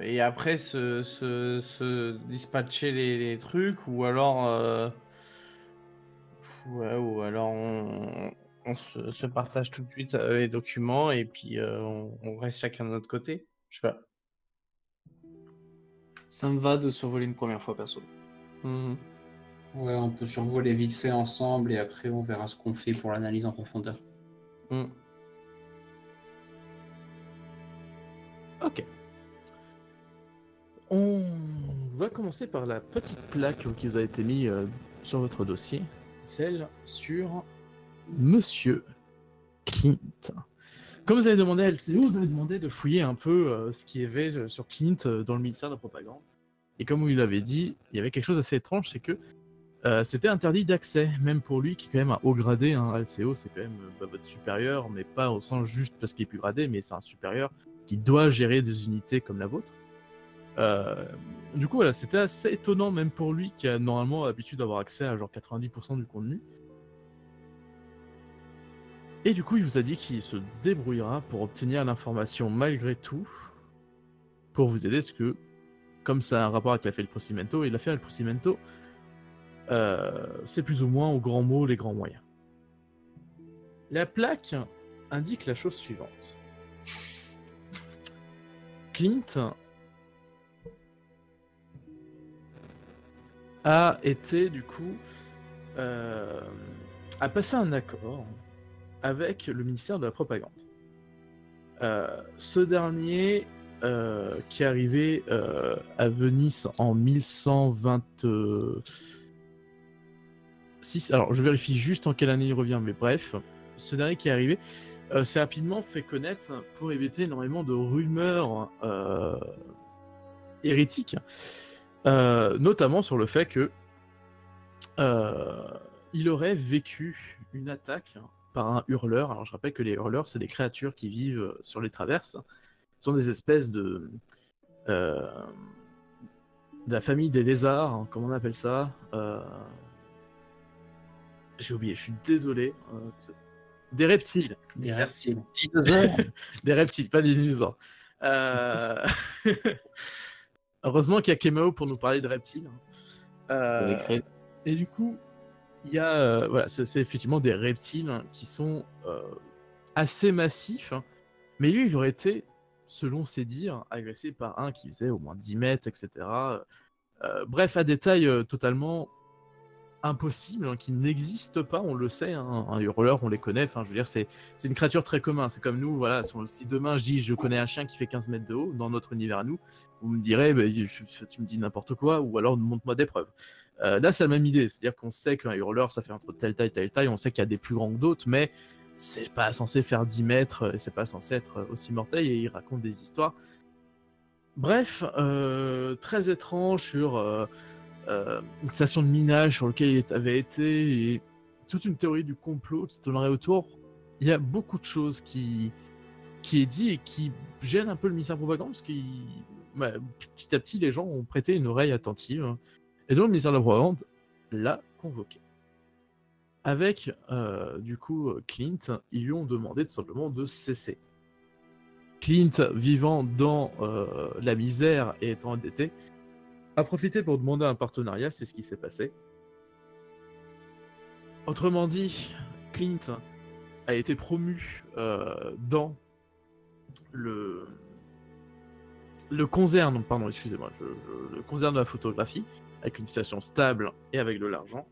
Et après se dispatcher les trucs, ou alors ouais, ou alors on se partage tout de suite les documents et puis on reste chacun de notre côté. Je sais pas. Ça me va de survoler une première fois, perso. Mhm. Ouais, on peut survoler vite fait ensemble et après on verra ce qu'on fait pour l'analyse en profondeur. Mhm. Ok. On va commencer par la petite plaque qui vous a été mise sur votre dossier, celle sur Monsieur Clint. Comme vous avez demandé à LCO, vous avez demandé de fouiller un peu ce qu'il y avait sur Clint dans le ministère de la Propagande. Et comme vous l'avez dit, il y avait quelque chose d'assez étrange, c'est que c'était interdit d'accès, même pour lui qui est quand même un haut gradé. Hein. LCO, c'est quand même votre supérieur, mais pas au sens juste parce qu'il est plus gradé, mais c'est un supérieur qui doit gérer des unités comme la vôtre. Du coup, voilà, c'était assez étonnant, même pour lui qui a normalement l'habitude d'avoir accès à genre 90% du contenu. Et du coup, il vous a dit qu'il se débrouillera pour obtenir l'information malgré tout, pour vous aider, parce que, comme ça a un rapport avec l'affaire El Procimento, et l'affaire El Procimento, c'est plus ou moins au grand mot les grands moyens. La plaque indique la chose suivante. Clint a été, du coup, a passé un accord avec le ministère de la Propagande. Ce dernier, qui est arrivé à Venise en 1126, alors je vérifie juste en quelle année il revient, mais bref, ce dernier qui est arrivé s'est rapidement fait connaître pour éviter énormément de rumeurs hérétiques, notamment sur le fait que il aurait vécu une attaque par un hurleur. Alors je rappelle que les hurleurs, c'est des créatures qui vivent sur les traverses. Ce sont des espèces de la famille des lézards, hein, comment on appelle ça j'ai oublié, je suis désolé. Des reptiles. Des reptiles. Des reptiles, pas des dinosaures. Heureusement qu'il y a Kemao pour nous parler de reptiles. Et du coup, il y a, voilà, c'est effectivement des reptiles qui sont assez massifs, hein, mais lui, il aurait été, selon ses dires, agressé par un qui faisait au moins 10 mètres, etc. Bref, à des tailles totalement impossibles, hein, qui n'existent pas, on le sait, hein, un hurleur, on les connaît, enfin, je veux dire, c'est une créature très commune, c'est comme nous, voilà, si demain je dis je connais un chien qui fait 15 mètres de haut, dans notre univers à nous, vous me direz, bah, tu me dis n'importe quoi, ou alors montre-moi des preuves. Là, c'est la même idée, c'est-à-dire qu'on sait qu'un hurleur, ça fait entre telle taille, on sait qu'il y a des plus grands que d'autres, mais c'est pas censé faire 10 mètres, et c'est pas censé être aussi mortel, et il raconte des histoires. Bref, très étrange sur une station de minage sur laquelle il avait été, et toute une théorie du complot qui tournerait autour. Il y a beaucoup de choses qui est dit et qui gênent un peu le ministère de la Propagande, parce que petit à petit, les gens ont prêté une oreille attentive. Et donc, le ministère de la Propagande l'a convoqué. Avec, du coup, Clint, ils lui ont demandé tout simplement de cesser. Clint, vivant dans la misère et étant endetté, a profité pour demander un partenariat, c'est ce qui s'est passé. Autrement dit, Clint a été promu dans le concern, pardon, excusez-moi, le concern de la photographie, avec une situation stable et avec de l'argent,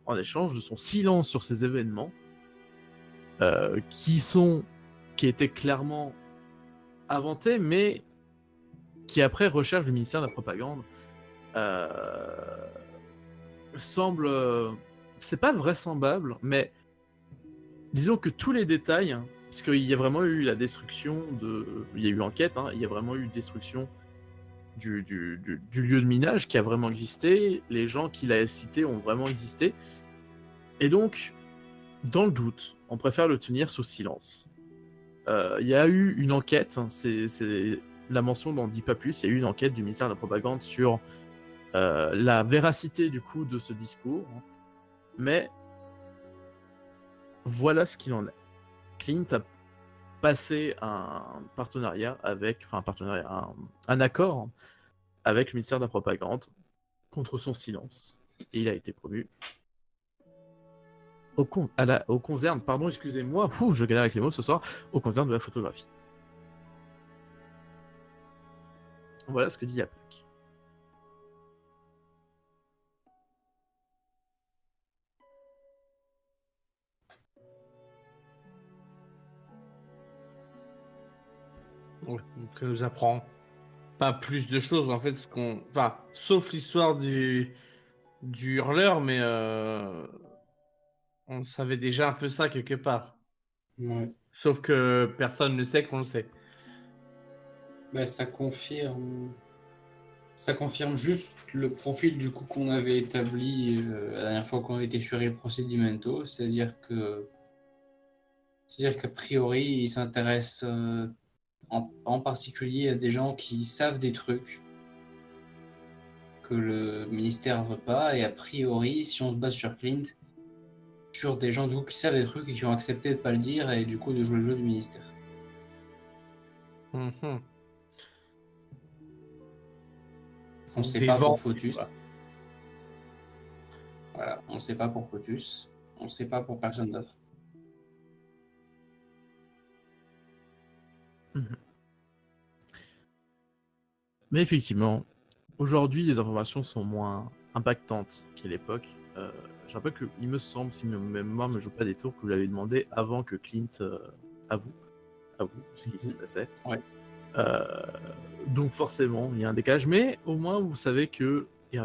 en échange de son silence sur ces événements, qui étaient clairement inventés, mais qui après recherche du ministère de la Propagande semble, c'est pas vraisemblable, mais disons que tous les détails, parce qu'il y a vraiment eu la destruction il y a eu enquête, hein, il y a vraiment eu destruction du lieu de minage qui a vraiment existé, les gens qu'il a cités ont vraiment existé, et donc, dans le doute, on préfère le tenir sous silence. Il y a eu une enquête, hein, c'est la mention n'en dit pas plus, il y a eu une enquête du ministère de la Propagande sur la véracité du coup de ce discours, Mais voilà ce qu'il en est. Clint a passé un partenariat avec, enfin un partenariat, un accord avec le ministère de la Propagande contre son silence. Et il a été promu au concerne, pardon, excusez-moi, je galère avec les mots ce soir, au concerne de la photographie. Voilà ce que dit la plaque. Ouais, donc ça nous apprend pas plus de choses en fait, enfin, sauf l'histoire du hurleur, mais on savait déjà un peu ça quelque part. Ouais. Sauf que personne ne sait qu'on le sait. Bah, ça confirme juste le profil du coup qu'on avait établi la dernière fois qu'on était sur les procedimento, c'est-à-dire qu'a priori, il s'intéresse en particulier à des gens qui savent des trucs que le ministère veut pas, et a priori, si on se base sur Clint, sur des gens du coup qui savent des trucs et qui ont accepté de pas le dire et du coup de jouer le jeu du ministère. Mhm. On sait Des pas pour vents, Photus. quoi. Voilà, on sait pas pour Photus. On sait pas pour personne d'autre. Mais effectivement, aujourd'hui, les informations sont moins impactantes qu'à l'époque. Je rappelle qu'il me semble, si ma mémoire ne me joue pas des tours, que vous l'avez demandé avant que Clint avoue ce qui se passait. Ouais. Donc forcément, il y a un décalage, mais au moins vous savez que il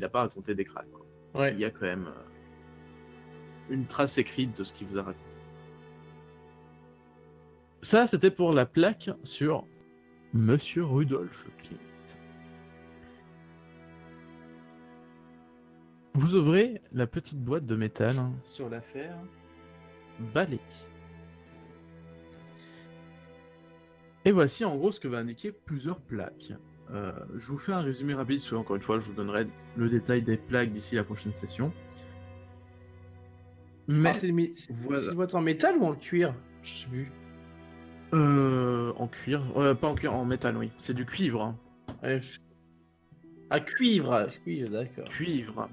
n'a pas raconté des cracks. Quoi. Ouais. Il y a quand même une trace écrite de ce qu'il vous a raconté. Ça, c'était pour la plaque sur Monsieur Rudolf Clint. Vous ouvrez la petite boîte de métal sur l'affaire Baletti. Et voici en gros ce que va indiquer plusieurs plaques. Je vous fais un résumé rapide, parce que, encore une fois, je vous donnerai le détail des plaques d'ici la prochaine session. Mais C'est une boîte en métal ou en cuir? Je sais plus. en cuir, pas en cuir, en métal, oui. C'est du cuivre. Hein. Ouais. Ah, cuivre, d'accord. Cuivre.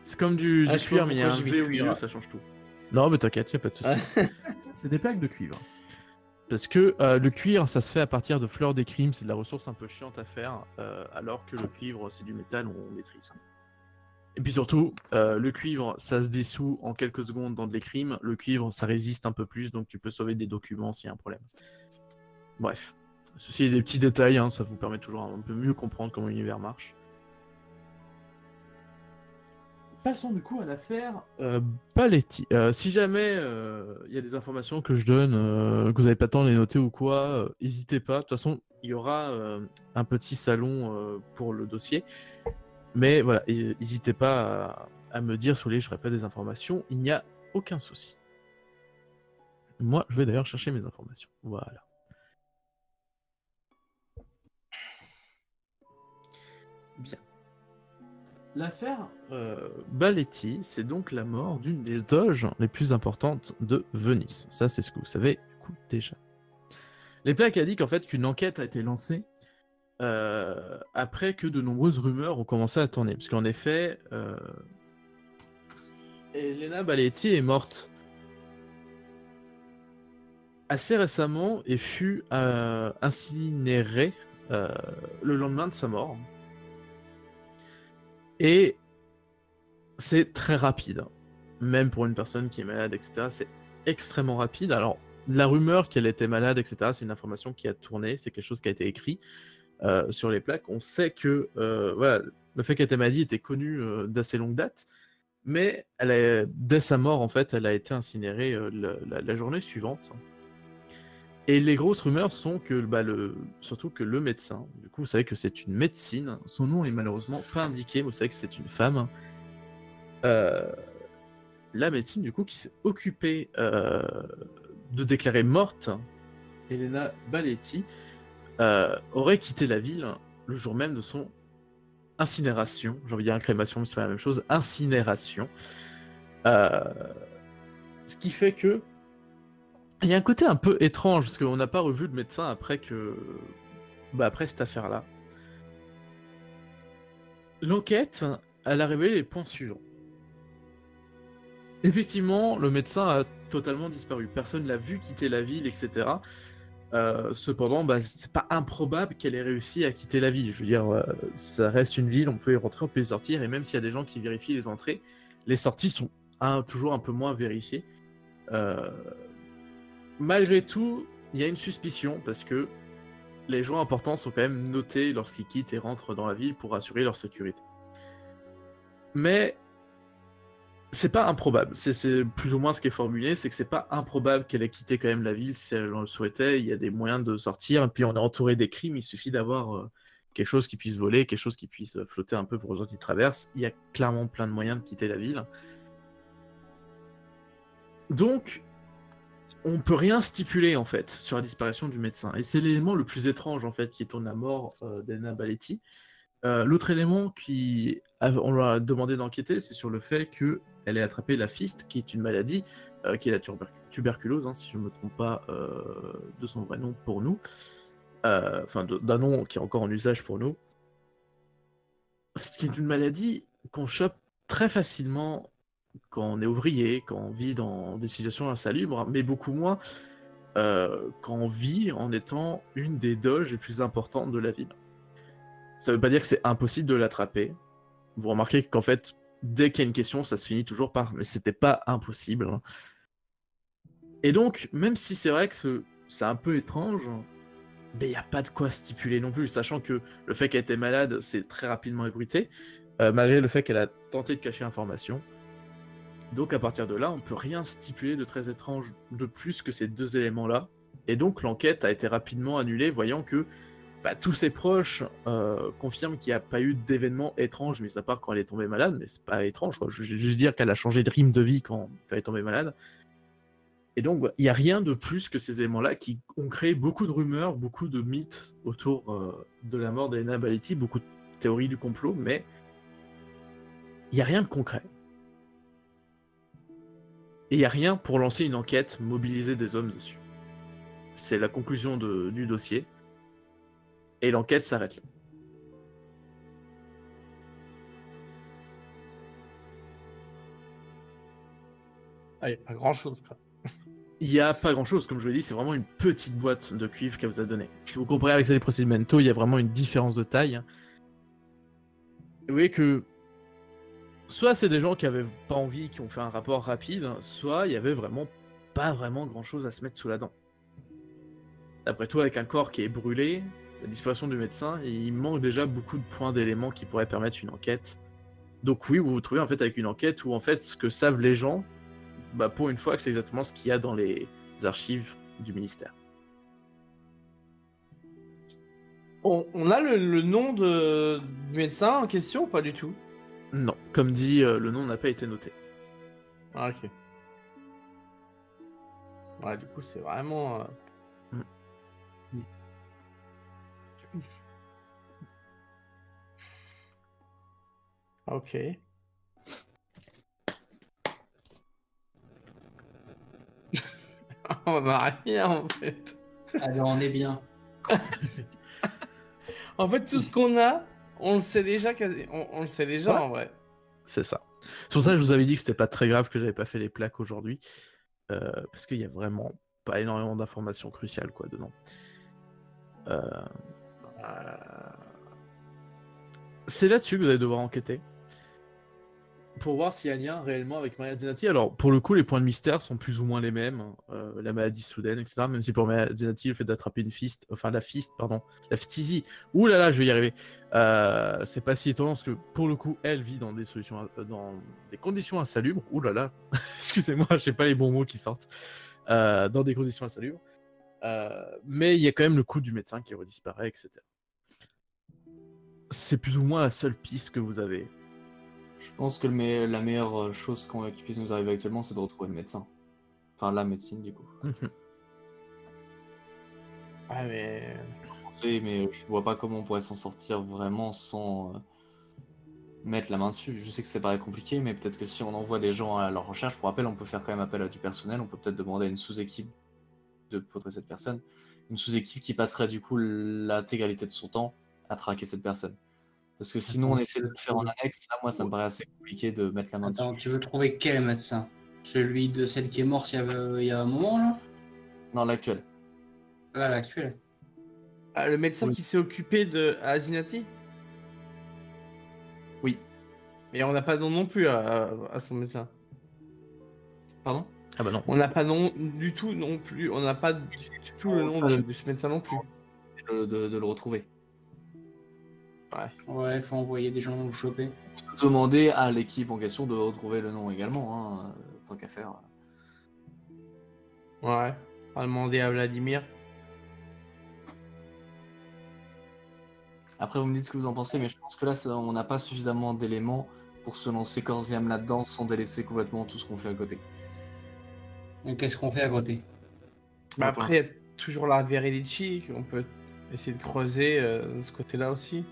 C'est comme du je sais cuir, pas mais il y a un pourquoi j'ai V mis au milieu, cuir. ça change tout. Non, mais t'inquiète, y a pas de souci. C'est des plaques de cuivre. Parce que le cuir, ça se fait à partir de fleurs d'écrime, c'est de la ressource un peu chiante à faire, alors que le cuivre, c'est du métal, on maîtrise. Et puis surtout, le cuivre, ça se dissout en quelques secondes dans de l'écrime, le cuivre, ça résiste un peu plus, donc tu peux sauver des documents s'il y a un problème. Bref, ceci est des petits détails, ça vous permet toujours un peu mieux comprendre comment l'univers marche. Passons du coup à l'affaire Baletti. Si jamais il y a des informations que je donne, que vous n'avez pas le temps de les noter ou quoi, n'hésitez pas. De toute façon, il y aura un petit salon pour le dossier. Mais voilà, n'hésitez pas à me dire si vous voulez, je répète des informations. Il n'y a aucun souci. Moi, je vais d'ailleurs chercher mes informations. Voilà. Bien. L'affaire Baletti, c'est donc la mort d'une des doges les plus importantes de Venise. Ça, c'est ce que vous savez déjà. Les plaques indiquent en fait qu'une enquête a été lancée après que de nombreuses rumeurs ont commencé à tourner. Parce qu'en effet, Elena Baletti est morte assez récemment et fut incinérée le lendemain de sa mort. Et c'est très rapide, même pour une personne qui est malade, etc. C'est extrêmement rapide. Alors, la rumeur qu'elle était malade, etc., c'est une information qui a tourné, c'est quelque chose qui a été écrit sur les plaques. On sait que voilà, le fait qu'elle était malade était connu d'assez longue date, mais dès sa mort, en fait, elle a été incinérée la journée suivante. Et les grosses rumeurs sont que, surtout que le médecin, du coup, vous savez que c'est une médecine, son nom est malheureusement pas indiqué, mais vous savez que c'est une femme. La médecine, du coup, qui s'est occupée de déclarer morte Elena Baletti, aurait quitté la ville le jour même de son incinération. J'ai envie de dire crémation, mais c'est pas la même chose. Incinération. Euh, Ce qui fait que il y a un côté un peu étrange parce qu'on n'a pas revu le médecin après cette affaire-là. L'enquête, elle a révélé les points suivants. Effectivement, le médecin a totalement disparu. Personne l'a vu quitter la ville, etc. Cependant, c'est pas improbable qu'elle ait réussi à quitter la ville. Je veux dire, ça reste une ville, on peut y rentrer, on peut y sortir, et même s'il y a des gens qui vérifient les entrées, les sorties sont toujours un peu moins vérifiées. Malgré tout, il y a une suspicion, parce que les gens importants sont quand même notés lorsqu'ils quittent et rentrent dans la ville pour assurer leur sécurité. Mais c'est pas improbable, c'est plus ou moins ce qui est formulé, c'est que c'est pas improbable qu'elle ait quitté quand même la ville si elle le souhaitait, il y a des moyens de sortir, et puis on est entouré des crimes, il suffit d'avoir quelque chose qui puisse voler, quelque chose qui puisse flotter un peu pour les gens qui traversent, il y a clairement plein de moyens de quitter la ville. Donc, on peut rien stipuler en fait sur la disparition du médecin, et c'est l'élément le plus étrange en fait qui tourne la mort d'Elena Baletti. L'autre élément on leur a demandé d'enquêter, c'est sur le fait qu'elle ait attrapé la FIST, qui est une maladie, qui est la tuberculose, si je ne me trompe pas de son vrai nom pour nous, d'un nom qui est encore en usage pour nous. C'est une maladie qu'on chope très facilement quand on est ouvrier, quand on vit dans des situations insalubres, mais beaucoup moins quand on vit en étant une des doges les plus importantes de la ville. Ça veut pas dire que c'est impossible de l'attraper. Vous remarquez qu'en fait, dès qu'il y a une question, ça se finit toujours par « mais c'était pas impossible ». Et donc, même si c'est vrai que c'est un peu étrange, il n'y a pas de quoi stipuler non plus, sachant que le fait qu'elle était malade, c'est très rapidement ébruité, malgré le fait qu'elle a tenté de cacher l'information. Donc à partir de là, on peut rien stipuler de très étrange de plus que ces deux éléments-là. Et donc l'enquête a été rapidement annulée, voyant que tous ses proches confirment qu'il n'y a pas eu d'événement étrange, mis à part quand elle est tombée malade, mais c'est pas étrange, quoi. Je veux juste dire qu'elle a changé de rythme de vie quand elle est tombée malade. Et donc, il n'y a rien de plus que ces éléments-là qui ont créé beaucoup de rumeurs, beaucoup de mythes autour de la mort d'Elena Baletti, beaucoup de théories du complot, mais il n'y a rien de concret. Et il n'y a rien pour lancer une enquête, mobiliser des hommes dessus. C'est la conclusion du dossier. Et l'enquête s'arrête là. Ah, il n'y a pas grand-chose, quoi. Il n'y a pas grand-chose, comme je vous l'ai dit, c'est vraiment une petite boîte de cuivre qu'elle vous a donnée. Si vous comparez avec celle des Procedimento, il y a vraiment une différence de taille. Vous voyez que soit c'est des gens qui avaient pas envie, qui ont fait un rapport rapide, soit il y avait vraiment pas vraiment grand-chose à se mettre sous la dent. Après tout, avec un corps qui est brûlé, la disparition du médecin, il manque déjà beaucoup de points d'éléments qui pourraient permettre une enquête. Donc oui, vous vous trouvez en fait avec une enquête où en fait ce que savent les gens, pour une fois que c'est exactement ce qu'il y a dans les archives du ministère. On a le nom du médecin en question ou pas du tout? Non, comme dit, le nom n'a pas été noté. Ah, ok. Ouais, du coup, c'est vraiment... Ok. On a rien, en fait. Alors on est bien. En fait, tout ce qu'on a, on le sait déjà, on le sait déjà, Ouais. en vrai. C'est ça. C'est pour ça que je vous avais dit que c'était pas très grave que j'avais pas fait les plaques aujourd'hui. Parce qu'il y a vraiment pas énormément d'informations cruciales dedans. C'est là-dessus que vous allez devoir enquêter. Pour voir s'il y a un lien réellement avec Maria Zenati. Alors, pour le coup, les points de mystère sont plus ou moins les mêmes. La maladie soudaine, etc. Même si pour Maria Zenati, le fait d'attraper la phtisie. Ouh là là, je vais y arriver. C'est pas si étonnant parce que pour le coup, elle vit dans des conditions insalubres. Ouh là là, excusez-moi, je sais pas les bons mots qui sortent. Dans des conditions insalubres. Mais il y a quand même le coup du médecin qui redisparaît, etc. C'est plus ou moins la seule piste que vous avez. Je pense que la meilleure chose qui puisse nous arriver actuellement, c'est de retrouver le médecin. Enfin, la médecine, du coup. Ouais, mais... Mais je vois pas comment on pourrait s'en sortir vraiment sans mettre la main dessus. Je sais que ça paraît compliqué, mais peut-être que si on envoie des gens à leur recherche, pour rappel, on peut faire quand même appel à du personnel, on peut peut-être demander à une sous-équipe de poudrer cette personne, une sous-équipe qui passerait du coup l'intégralité de son temps à traquer cette personne. Parce que sinon, on essaie de le faire en annexe, là, moi, ça me paraît assez compliqué de mettre la main Attends, dessus. tu veux trouver quel médecin? Celui de celle qui est morte il y a un moment, là? Non, l'actuel. Là, l'actuel. Ah, le médecin qui s'est occupé de Asinati? Oui. Mais on n'a pas de nom non plus à son médecin. Pardon? Ah bah non. On n'a pas nom du tout non plus. On n'a pas du tout le nom de ce médecin non plus. De le retrouver. Ouais, faut envoyer des gens le choper. Demander à l'équipe en question de retrouver le nom également, hein, tant qu'à faire. Ouais. On va demander à Vladimir. Après, vous me dites ce que vous en pensez, mais je pense que là, on n'a pas suffisamment d'éléments pour se lancer corps et âme là-dedans sans délaisser complètement tout ce qu'on fait à côté. Et qu'est-ce qu'on fait à côté? Bah après, il y a toujours la Verilici, on peut essayer de creuser de ce côté-là aussi.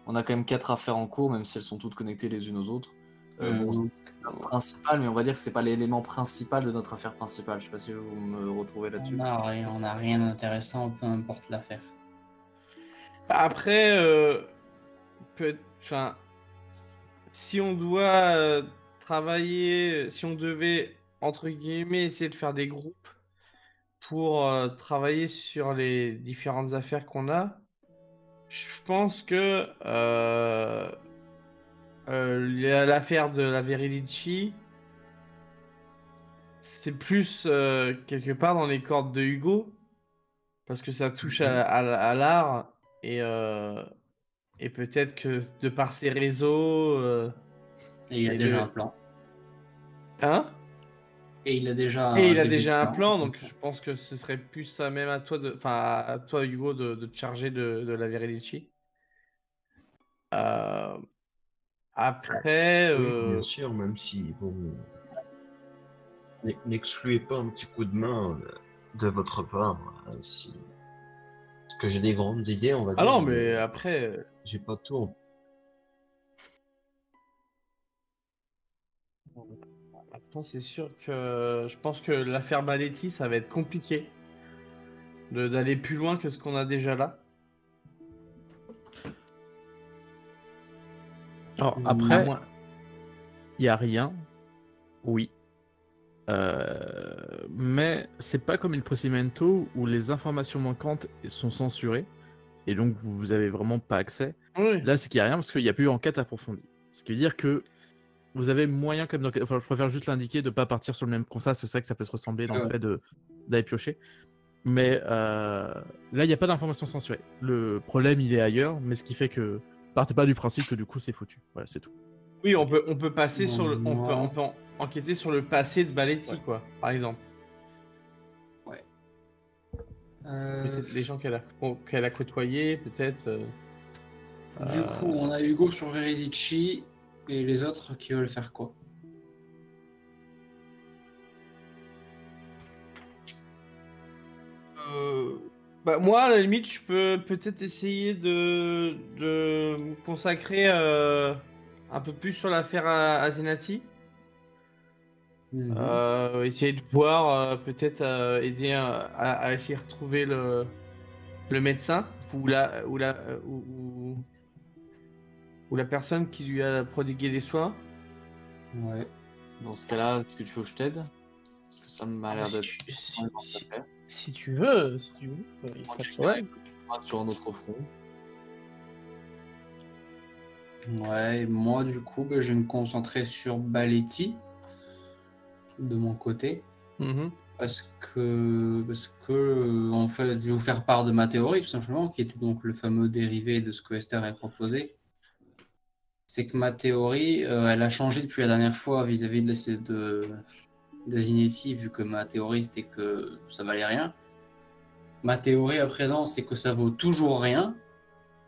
On a quand même 4 affaires en cours, même si elles sont toutes connectées les unes aux autres. Bon, c'est pas principal, mais on va dire que c'est pas l'élément principal de notre affaire principale. Je sais pas si vous me retrouvez là-dessus. On n'a rien d'intéressant, peu importe l'affaire. Après, enfin, si on doit travailler, si on devait, entre guillemets, essayer de faire des groupes pour travailler sur les différentes affaires qu'on a, je pense que l'affaire de la Verilici, c'est plus quelque part dans les cordes de Hugo, parce que ça touche à l'art, et peut-être que de par ses réseaux... Et il a déjà un plan. Hein? Et il a déjà Et il a déjà un plan, donc je pense que ce serait plus ça même à toi, à toi Hugo, de te charger de la Verilici. Après... Oui, bien sûr, même si bon, n'excluez pas un petit coup de main de votre part. Si... Parce que j'ai des grandes idées, on va dire. Ah non, mais après... J'ai pas tout. Maintenant, c'est sûr que je pense que l'affaire Baletti, ça va être compliqué d'aller plus loin que ce qu'on a déjà là. Alors À après, moins- il n'y a rien. Oui. Mais c'est pas comme il Procedimento où les informations manquantes sont censurées et donc vous avez vraiment pas accès. Oui. Là, c'est qu'il n'y a rien parce qu'il n'y a plus enquête approfondie. Ce qui veut dire que vous avez moyen quand même d'enquêter. Enfin, je préfère juste l'indiquer de ne pas partir sur le même constat, parce que c'est vrai que ça peut se ressembler dans le fait d'aller piocher. Mais là, il n'y a pas d'informations censurées. Le problème, il est ailleurs, mais ce qui fait que partez pas du principe que du coup, c'est foutu. Voilà, c'est tout. Oui, on peut passer sur le, on Moi- peut enquêter sur le passé de Baletti, quoi, par exemple. Peut-être les gens qu'elle a côtoyés, peut-être. Du coup, on a Hugo sur Verilici et les autres qui veulent faire quoi? Bah, moi, à la limite, je peux peut-être essayer de me consacrer un peu plus sur l'affaire Azenati. Essayer de voir, peut-être aider à essayer de retrouver le médecin ou la personne qui lui a prodigué des soins. Ouais. Dans ce cas-là, est-ce que tu veux que je t'aide? Parce que ça m'a l'air Si d'être... tu- si tu veux, y a pas de problème. Sur un autre front. Ouais, et moi du coup, bah, je vais me concentrer sur Baletti de mon côté. Parce que en fait, je vais vous faire part de ma théorie tout simplement, qui était donc le fameux dérivé de ce que Esther a proposé. C'est que ma théorie, elle a changé depuis la dernière fois vis-à-vis d'Azinetti, vu que ma théorie c'était que ça valait rien. Ma théorie à présent, c'est que ça vaut toujours rien,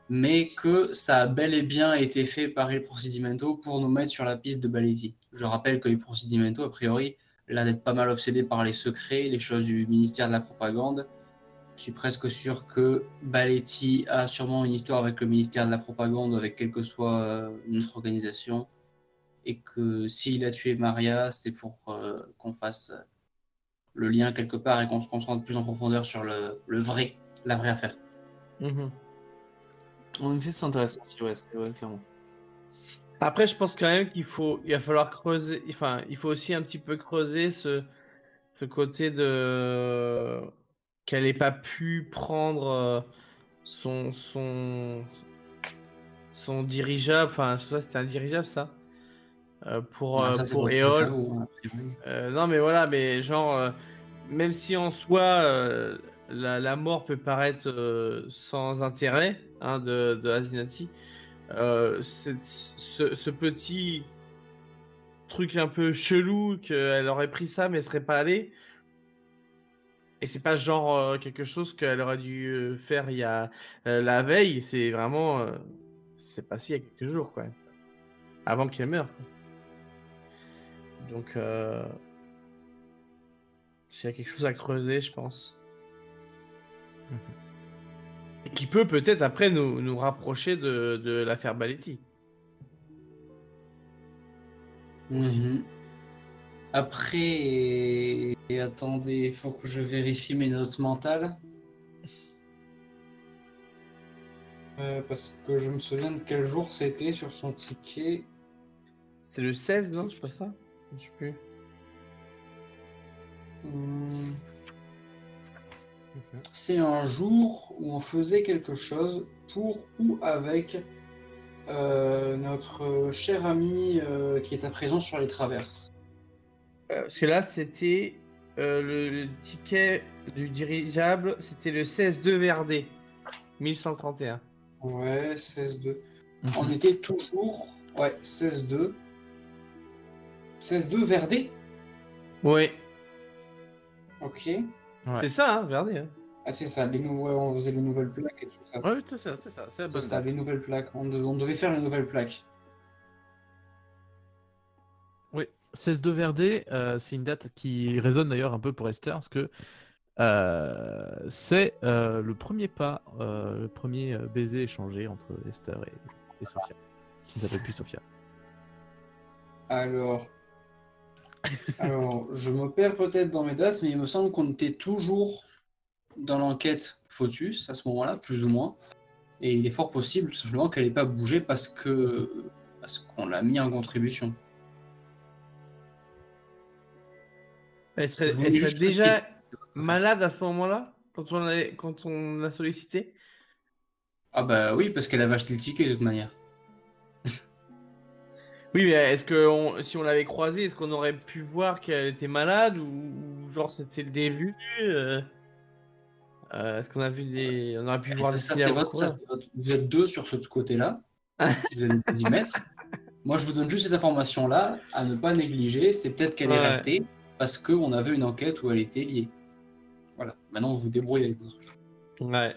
mais que ça a bel et bien été fait par Il Procedimento pour nous mettre sur la piste de Baletti. Je rappelle que Il Procedimento, a priori, là d'être pas mal obsédé par les secrets, les choses du ministère de la Propagande, Je suis presque sûr que Baletti a sûrement une histoire avec le ministère de la Propagande, avec quelle que soit notre organisation. Et que s'il a tué Maria, c'est pour qu'on fasse le lien quelque part et qu'on se concentre plus en profondeur sur la vraie affaire. Mhm. En effet, c'est intéressant, c'est vrai, clairement. Après, je pense quand même il va falloir creuser, enfin, il faut aussi un petit peu creuser ce côté de qu'elle n'ait pas pu prendre son, son, son dirigeable, enfin, ça c'était un dirigeable ça, Ça, c'est pour votre truc à Éole. vous, hein, a priori. Non, mais voilà, mais genre, même si en soi, la mort peut paraître sans intérêt hein, de Asinati, ce petit truc un peu chelou qu'elle aurait pris ça, mais elle serait pas allée. Et c'est pas genre quelque chose qu'elle aurait dû faire il y a la veille, c'est vraiment. C'est passé il y a quelques jours, quoi. Avant qu'elle meure. Quoi. Donc, s'il y a quelque chose à creuser, je pense. Et qui peut peut-être après nous rapprocher de l'affaire Baletti. Mhm. Après, attendez, il faut que je vérifie mes notes mentales. Parce que je me souviens de quel jour c'était sur son ticket. C'était le 16, non? Je sais pas ça. Je sais plus. C'est un jour où on faisait quelque chose pour ou avec notre cher ami qui est à présent sur les traverses. Parce que là, c'était le ticket du dirigeable, c'était le 16-2 VRD. 1131. Ouais, 16-2. On était toujours... Ouais, 16-2. 16-2 Verdé. Ouais. Ok. Ouais. C'est ça, hein, VRD. Hein. Ah, c'est ça, on faisait les nouvelles plaques et tout ça. Ouais, c'est ça, c'est la C'est bonne ça, date. les nouvelles plaques. On devait faire les nouvelles plaques. Oui, 16 de Verdé, c'est une date qui résonne d'ailleurs un peu pour Esther, parce que c'est le premier pas, le premier baiser échangé entre Esther et Sophia, qui ne s'appelle plus Sophia. Alors, je me perds peut-être dans mes dates, mais il me semble qu'on était toujours dans l'enquête Photus à ce moment-là, plus ou moins. Et il est fort possible, tout simplement, qu'elle n'ait pas bougé parce qu'on l'a mis en contribution. Elle Je vous serait mets juste déjà cette piste. malade à ce moment-là, quand on l'a sollicité. Ah bah oui, parce qu'elle avait acheté le ticket de toute manière. Oui, mais est-ce que si on l'avait croisée, est-ce qu'on aurait pu voir qu'elle était malade ou genre c'était le début est-ce qu'on a vu on aurait pu voir des signes avant-coureurs. Vous êtes deux sur ce côté-là. Vous allez vous y mettre. Moi, je vous donne juste cette information-là à ne pas négliger. C'est peut-être qu'elle est Ouais. restée parce qu'on avait une enquête où elle était liée. Voilà. Maintenant, vous vous débrouillez avec vous. Ouais.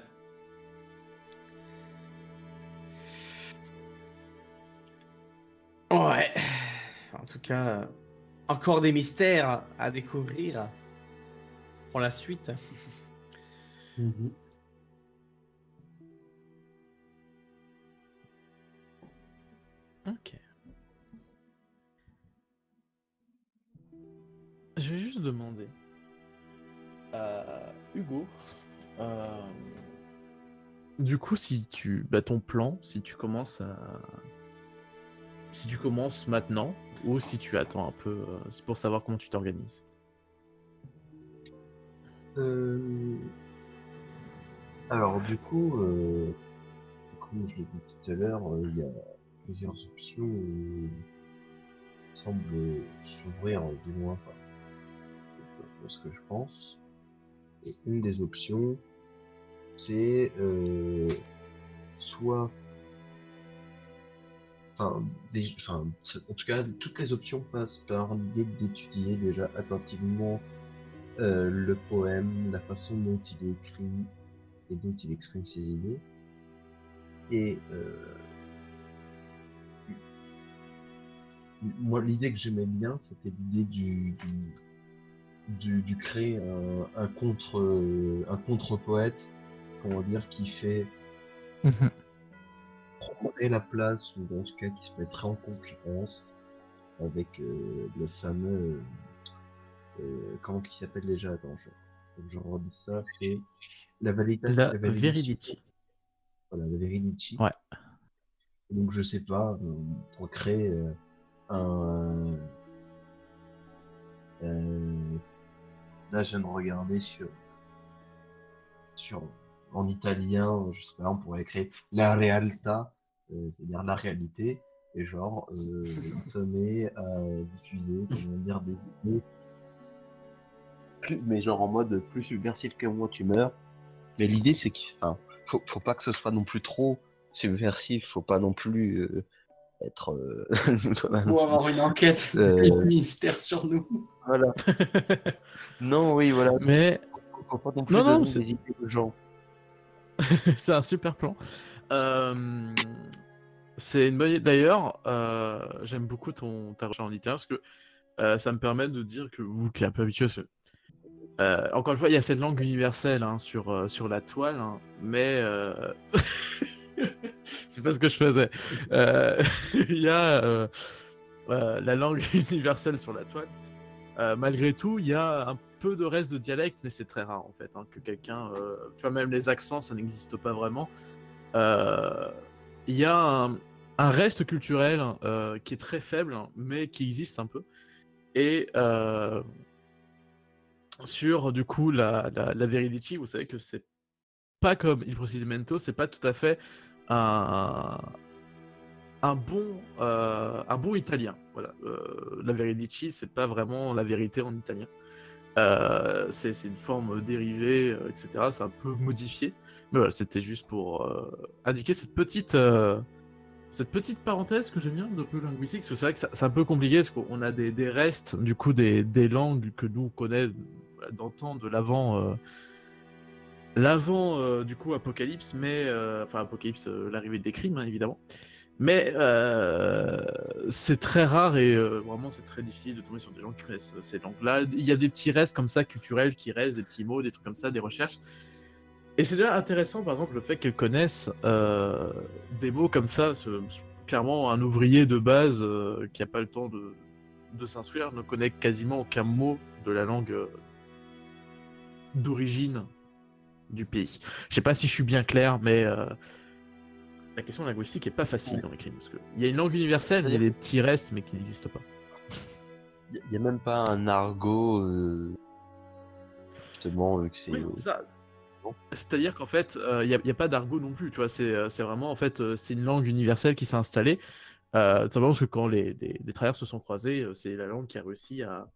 Ouais. En tout cas, encore des mystères à découvrir pour la suite. Ok. Je vais juste demander à Hugo. Du coup, si tu ton plan, si tu commences maintenant ou si tu attends un peu, c'est pour savoir comment tu t'organises. Alors du coup, comme je l'ai dit tout à l'heure, il y a plusieurs options qui semblent s'ouvrir du moins par ce que je pense. Et une des options, c'est soit, en tout cas, toutes les options passent par l'idée d'étudier déjà attentivement le poème, la façon dont il est écrit et dont il exprime ses idées. Et moi, l'idée que j'aimais bien, c'était l'idée du créer un contre-poète, comment dire, qui fait prendre la place, ou dans ce cas qui se mettrait en concurrence avec le fameux comment il s'appelle déjà, attends, je redis ça, c'est la La Veridici. Voilà, la Veridici. Ouais. Donc je sais pas, pour créer un là je viens de regarder sur en italien, je sais pas, on pourrait écrire la realtà, c'est-à-dire la réalité, et genre ça met à diffuser, comment dire, des idées mais genre en mode plus subversif que moi tu meurs. Mais l'idée c'est qu'il faut pas que ce soit non plus trop subversif, faut pas non plus être Ou avoir une enquête du ministère sur nous. voilà. Non, oui, voilà. Mais Faut pas non plus Non, non, donner c'est- des idées aux gens. c'est un super plan. C'est une bonne idée. D'ailleurs, j'aime beaucoup ta recherche en italien parce que ça me permet de dire que vous qui êtes un peu habitué, encore une fois, il y a cette langue universelle hein, sur la toile, hein, mais c'est pas ce que je faisais. Il y a la langue universelle sur la toile. Malgré tout, il y a un peu de reste de dialecte, mais c'est très rare en fait hein, que quelqu'un. Tu vois, même les accents, ça n'existe pas vraiment. Il y a un reste culturel qui est très faible, hein, mais qui existe un peu. Et sur du coup la Veridici, vous savez que c'est pas comme Il Procedimento, c'est pas tout à fait un bon italien. Voilà, la Veridici, c'est pas vraiment la vérité en italien. C'est une forme dérivée, etc. C'est un peu modifié. Mais voilà, c'était juste pour indiquer cette petite parenthèse que j'aime bien de peu linguistique, parce que c'est vrai que c'est un peu compliqué, parce qu'on a des restes, du coup, des langues que nous, on connaît d'antan, de l'avant, du coup, Apocalypse, mais... enfin, Apocalypse, l'arrivée des crimes, hein, évidemment. Mais c'est très rare et vraiment, c'est très difficile de tomber sur des gens qui connaissent ces langues-là. Il y a des petits restes comme ça, culturels, qui restent, des petits mots, des trucs comme ça, des recherches. Et c'est déjà intéressant, par exemple, le fait qu'elles connaissent des mots comme ça. Clairement, un ouvrier de base qui n'a pas le temps de s'instruire ne connaît quasiment aucun mot de la langue d'origine du pays. Je sais pas si je suis bien clair, mais la question linguistique est pas facile dans les crimes. Parce que il y a une langue universelle, mais il y a des petits restes, mais qui n'existent pas. Il y a même pas un argot justement que c'est. Oui, c'est ça. C'est-à-dire qu'en fait, il n'y a pas d'argot non plus, tu vois, c'est vraiment, en fait, c'est une langue universelle qui s'est installée, tout simplement parce que quand les travailleurs se sont croisés, c'est la langue qui a réussi à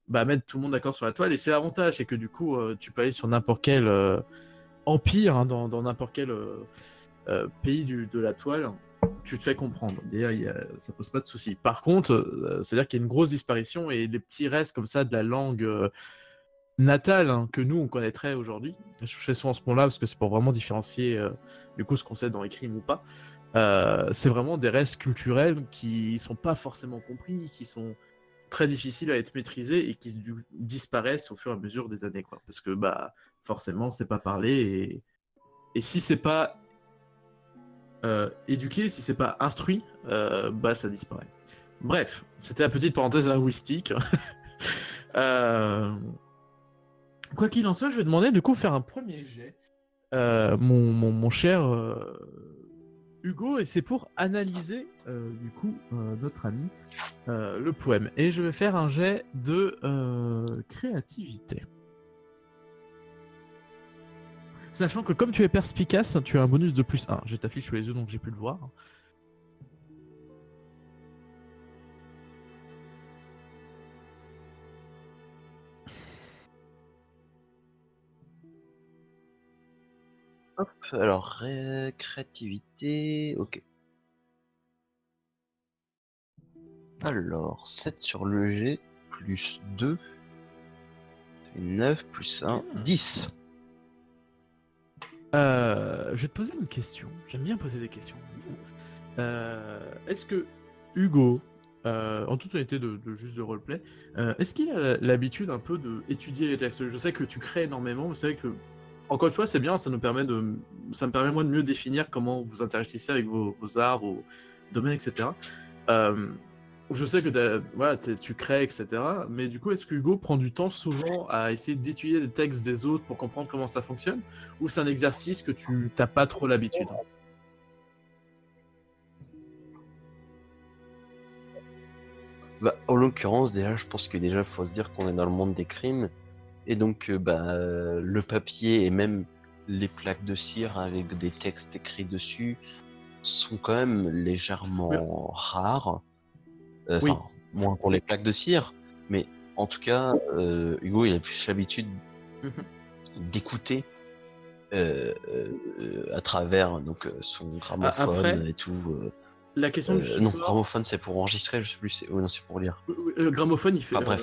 mettre tout le monde d'accord sur la toile, et c'est l'avantage, c'est que du coup, tu peux aller sur n'importe quel empire, hein, dans n'importe quel pays de la toile, tu te fais comprendre, d'ailleurs, ça pose pas de soucis. Par contre, c'est-à-dire qu'il y a une grosse disparition, et des petits restes comme ça de la langue... natale hein, que nous on connaîtrait aujourd'hui. Je fais souvent ce point-là parce que c'est pour vraiment différencier du coup ce qu'on sait dans les crimes ou pas. C'est vraiment des restes culturels qui sont pas forcément compris, qui sont très difficiles à être maîtrisés et qui disparaissent au fur et à mesure des années, quoi. Parce que forcément c'est pas parlé et si c'est pas éduqué, si c'est pas instruit, ça disparaît. Bref, c'était la petite parenthèse linguistique. Quoi qu'il en soit, je vais demander du coup faire un premier jet, mon cher Hugo, et c'est pour analyser du coup notre ami le poème. Et je vais faire un jet de créativité. Sachant que comme tu es perspicace, tu as un bonus de +1. J'ai ta fiche sous les yeux donc j'ai pu le voir. Hop, alors créativité, ok. Alors 7 sur le G, plus 2, c'est 9, plus 1, 10. Je vais te poser une question. J'aime bien poser des questions. Est-ce que Hugo, en toute honnêteté juste de roleplay, est-ce qu'il a l'habitude un peu d'étudier les textes? Je sais que tu crées énormément, mais c'est vrai que, encore une fois, c'est bien, ça me permet moi de mieux définir comment vous interagissez avec vos arts, vos domaines, etc. Je sais que voilà, tu crées, etc. Mais du coup, est-ce que Hugo prend du temps souvent à essayer d'étudier les textes des autres pour comprendre comment ça fonctionne? Ou c'est un exercice que tu n'as pas trop l'habitude? Bah, en l'occurrence, déjà, je pense que déjà, il faut se dire qu'on est dans le monde des crimes. Et donc, le papier et même les plaques de cire avec des textes écrits dessus sont quand même légèrement rares. Oui. Enfin, moins pour les plaques de cire. Mais en tout cas, Hugo, il a plus l'habitude d'écouter à travers donc, son gramophone Après, et tout. la question du Non, support... gramophone, c'est pour enregistrer, je sais plus. Non, c'est pour lire. Le gramophone, il fait. Enfin, bref.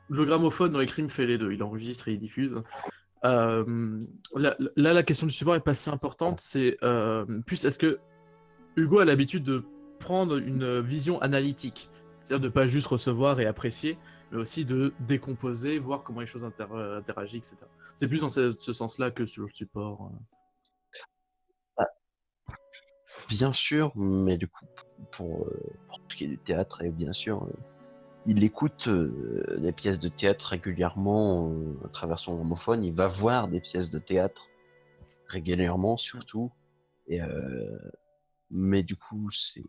Le gramophone dans les crimes fait les deux. Il enregistre et il diffuse. La question du support est pas si importante. C'est plus est-ce que Hugo a l'habitude de prendre une vision analytique, c'est-à-dire de pas juste recevoir et apprécier, mais aussi de décomposer, voir comment les choses interagissent, etc. C'est plus dans ce sens-là que sur le support. Bien sûr, mais du coup, pour ce qui est du théâtre, et bien sûr, il écoute des pièces de théâtre régulièrement à travers son gramophone. Il va voir des pièces de théâtre régulièrement, surtout. Et, mais du coup, c'est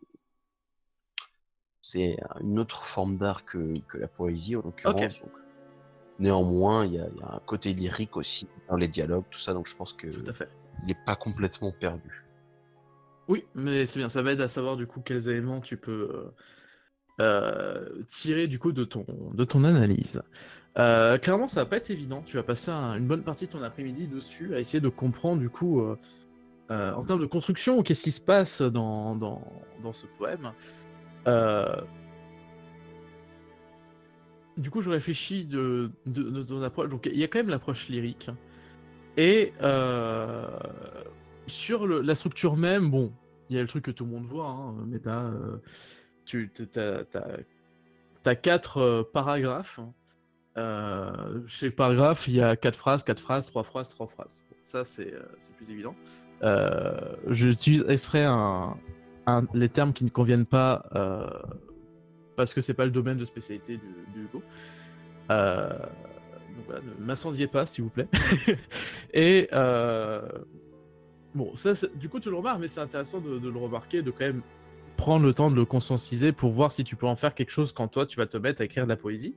une autre forme d'art que la poésie, en l'occurrence. Ok. Donc, néanmoins, il y a un côté lyrique aussi dans les dialogues, tout ça. Donc, je pense que Tout à fait. il n'est pas complètement perdu. Oui, mais c'est bien, ça m'aide à savoir du coup quels éléments tu peux tirer du coup de ton analyse. Clairement, ça va pas être évident. Tu vas passer une bonne partie de ton après-midi dessus à essayer de comprendre du coup en termes de construction qu'est-ce qui se passe dans ce poème. Du coup, je réfléchis de ton approche. Donc, il y a quand même l'approche lyrique. Et sur la structure même, bon, il y a le truc que tout le monde voit, hein, mais t'as 4 paragraphes. Chez paragraphe, il y a 4 phrases, 3 phrases, 3 phrases. Bon, ça, c'est plus évident. J'utilise exprès les termes qui ne conviennent pas parce que c'est pas le domaine de spécialité du Hugo. Donc voilà, ne m'incendiez pas, s'il vous plaît. Et bon, ça, du coup, tu le remarques, mais c'est intéressant de le remarquer, de quand même prendre le temps de le conscientiser pour voir si tu peux en faire quelque chose quand toi, tu vas te mettre à écrire de la poésie.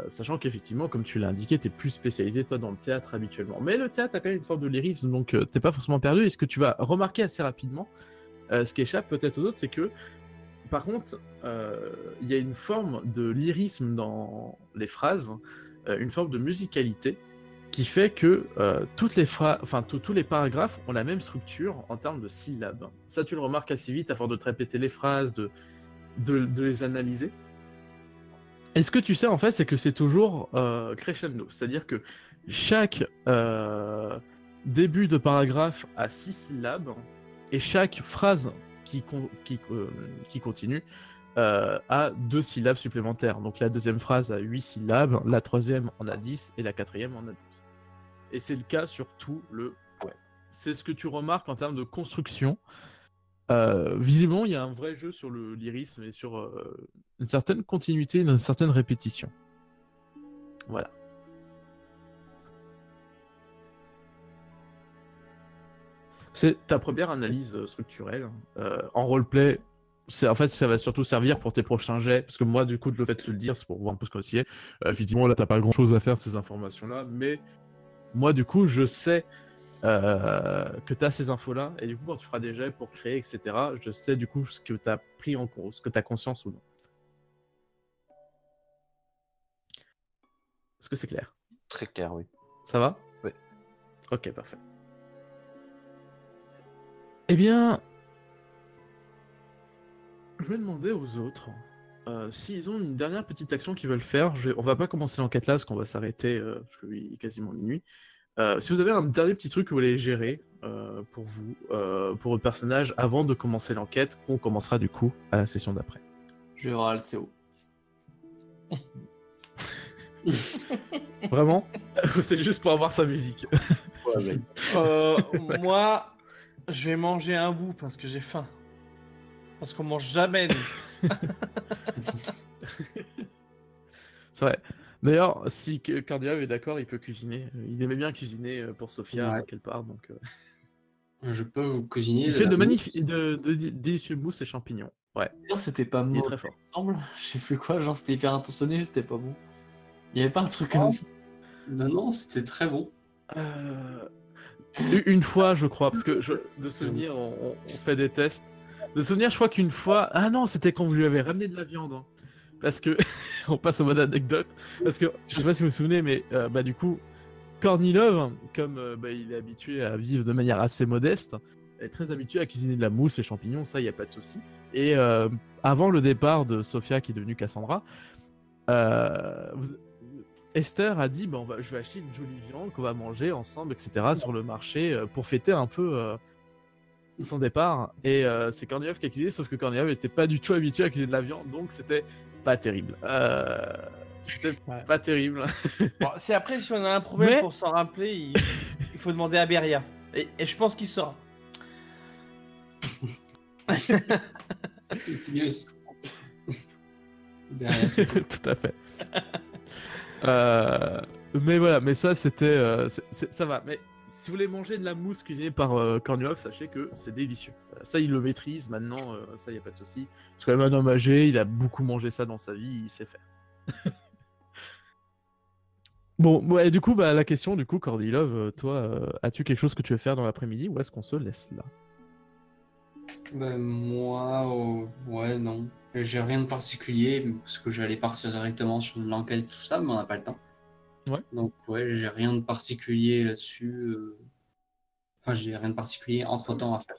Sachant qu'effectivement, comme tu l'as indiqué, tu es plus spécialisé toi dans le théâtre habituellement. Mais le théâtre a quand même une forme de lyrisme, donc t'es pas forcément perdu. Et ce que tu vas remarquer assez rapidement, ce qui échappe peut-être aux autres, c'est que par contre, il y a une forme de lyrisme dans les phrases, une forme de musicalité qui fait que toutes les phrases, enfin tous les paragraphes ont la même structure en termes de syllabes. Ça, tu le remarques assez vite à force de te répéter les phrases, de les analyser. Et ce que tu sais en fait, c'est que c'est toujours crescendo, c'est-à-dire que chaque début de paragraphe a 6 syllabes et chaque phrase qui continue a 2 syllabes supplémentaires. Donc la deuxième phrase a 8 syllabes, la troisième en a 10 et la quatrième en a 12. Et c'est le cas sur tout le poème. C'est ce que tu remarques en termes de construction. Visiblement, il y a un vrai jeu sur le lyrisme et sur une certaine continuité, une certaine répétition. Voilà. C'est ta première analyse structurelle. En roleplay, en fait, ça va surtout servir pour tes prochains jets, parce que moi, du coup, le fait de le dire, c'est pour voir un peu ce qu'on s'y est. Effectivement, là, t'as pas grand-chose à faire de ces informations-là, mais moi, du coup, je sais que tu as ces infos-là, et du coup, quand tu feras des jets pour créer, etc., je sais du coup ce que tu as pris en compte, ce que tu as conscience ou non. Est-ce que c'est clair? Très clair, oui. Ça va? Oui. Ok, parfait. Eh bien, je vais demander aux autres s'ils ont une dernière petite action qu'ils veulent faire. On va pas commencer l'enquête là, parce qu'on va s'arrêter, parce qu'il est quasiment minuit. Si vous avez un dernier petit truc que vous voulez gérer pour vous, pour votre personnage, avant de commencer l'enquête, qu'on commencera du coup à la session d'après. Je vais voir Alceo. Vraiment? C'est juste pour avoir sa musique. Ouais, ouais. Moi, je vais manger un bout parce que j'ai faim. Parce qu'on mange jamais. nous. C'est vrai. D'ailleurs, si Cordial est d'accord, il peut cuisiner. Il aimait bien cuisiner pour Sophia, Ouais. quelque part. Donc, Je peux vous cuisiner. il fait la de mousse. magnifiques, de délicieux mousses et champignons. Ouais, D'ailleurs, c'était pas il est mauvais, très fort. il me semble. Je sais plus quoi, genre c'était hyper intentionné, c'était pas bon. Il y avait pas un truc Oh. comme ça. Non, c'était très bon. Une fois, je crois, parce que de souvenir, on fait des tests. De souvenir, je crois qu'une fois. Ah non, c'était quand vous lui avez ramené de la viande. Hein. Parce que. On passe au mode anecdote. Parce que, je sais pas si vous vous souvenez, mais du coup, Kornilov, comme il est habitué à vivre de manière assez modeste, est très habitué à cuisiner de la mousse et champignons, ça, il n'y a pas de souci. Et avant le départ de Sophia, qui est devenue Cassandra, Esther a dit je vais acheter une jolie viande qu'on va manger ensemble, etc., sur le marché pour fêter un peu son départ. Et c'est Kornilov qui a cuisiné, sauf que Kornilov n'était pas du tout habitué à cuisiner de la viande, donc c'était pas terrible. C'était Ouais. pas terrible. Bon, c'est après, si on a un problème Mais- pour s'en rappeler, il faut demander à Beria. Et je pense qu'il saura. Yes. Derrière, c'est Tout à fait. Mais voilà, mais ça c'était, ça va. Mais si vous voulez manger de la mousse cuisinée par Kornilov, sachez que c'est délicieux. Ça il le maîtrise maintenant, ça y a pas de souci. C'est quand même un homme âgé, il a beaucoup mangé ça dans sa vie, il sait faire. Bon, ouais, du coup, la question, du coup, Kornilov, toi, as-tu quelque chose que tu veux faire dans l'après-midi ou est-ce qu'on se laisse là? Ben, moi, ouais, non. J'ai rien de particulier parce que j'allais partir directement sur l'enquête, tout ça, mais on n'a pas le temps. Ouais. Donc, ouais, j'ai rien de particulier là-dessus. Enfin, j'ai rien de particulier entre-temps à faire.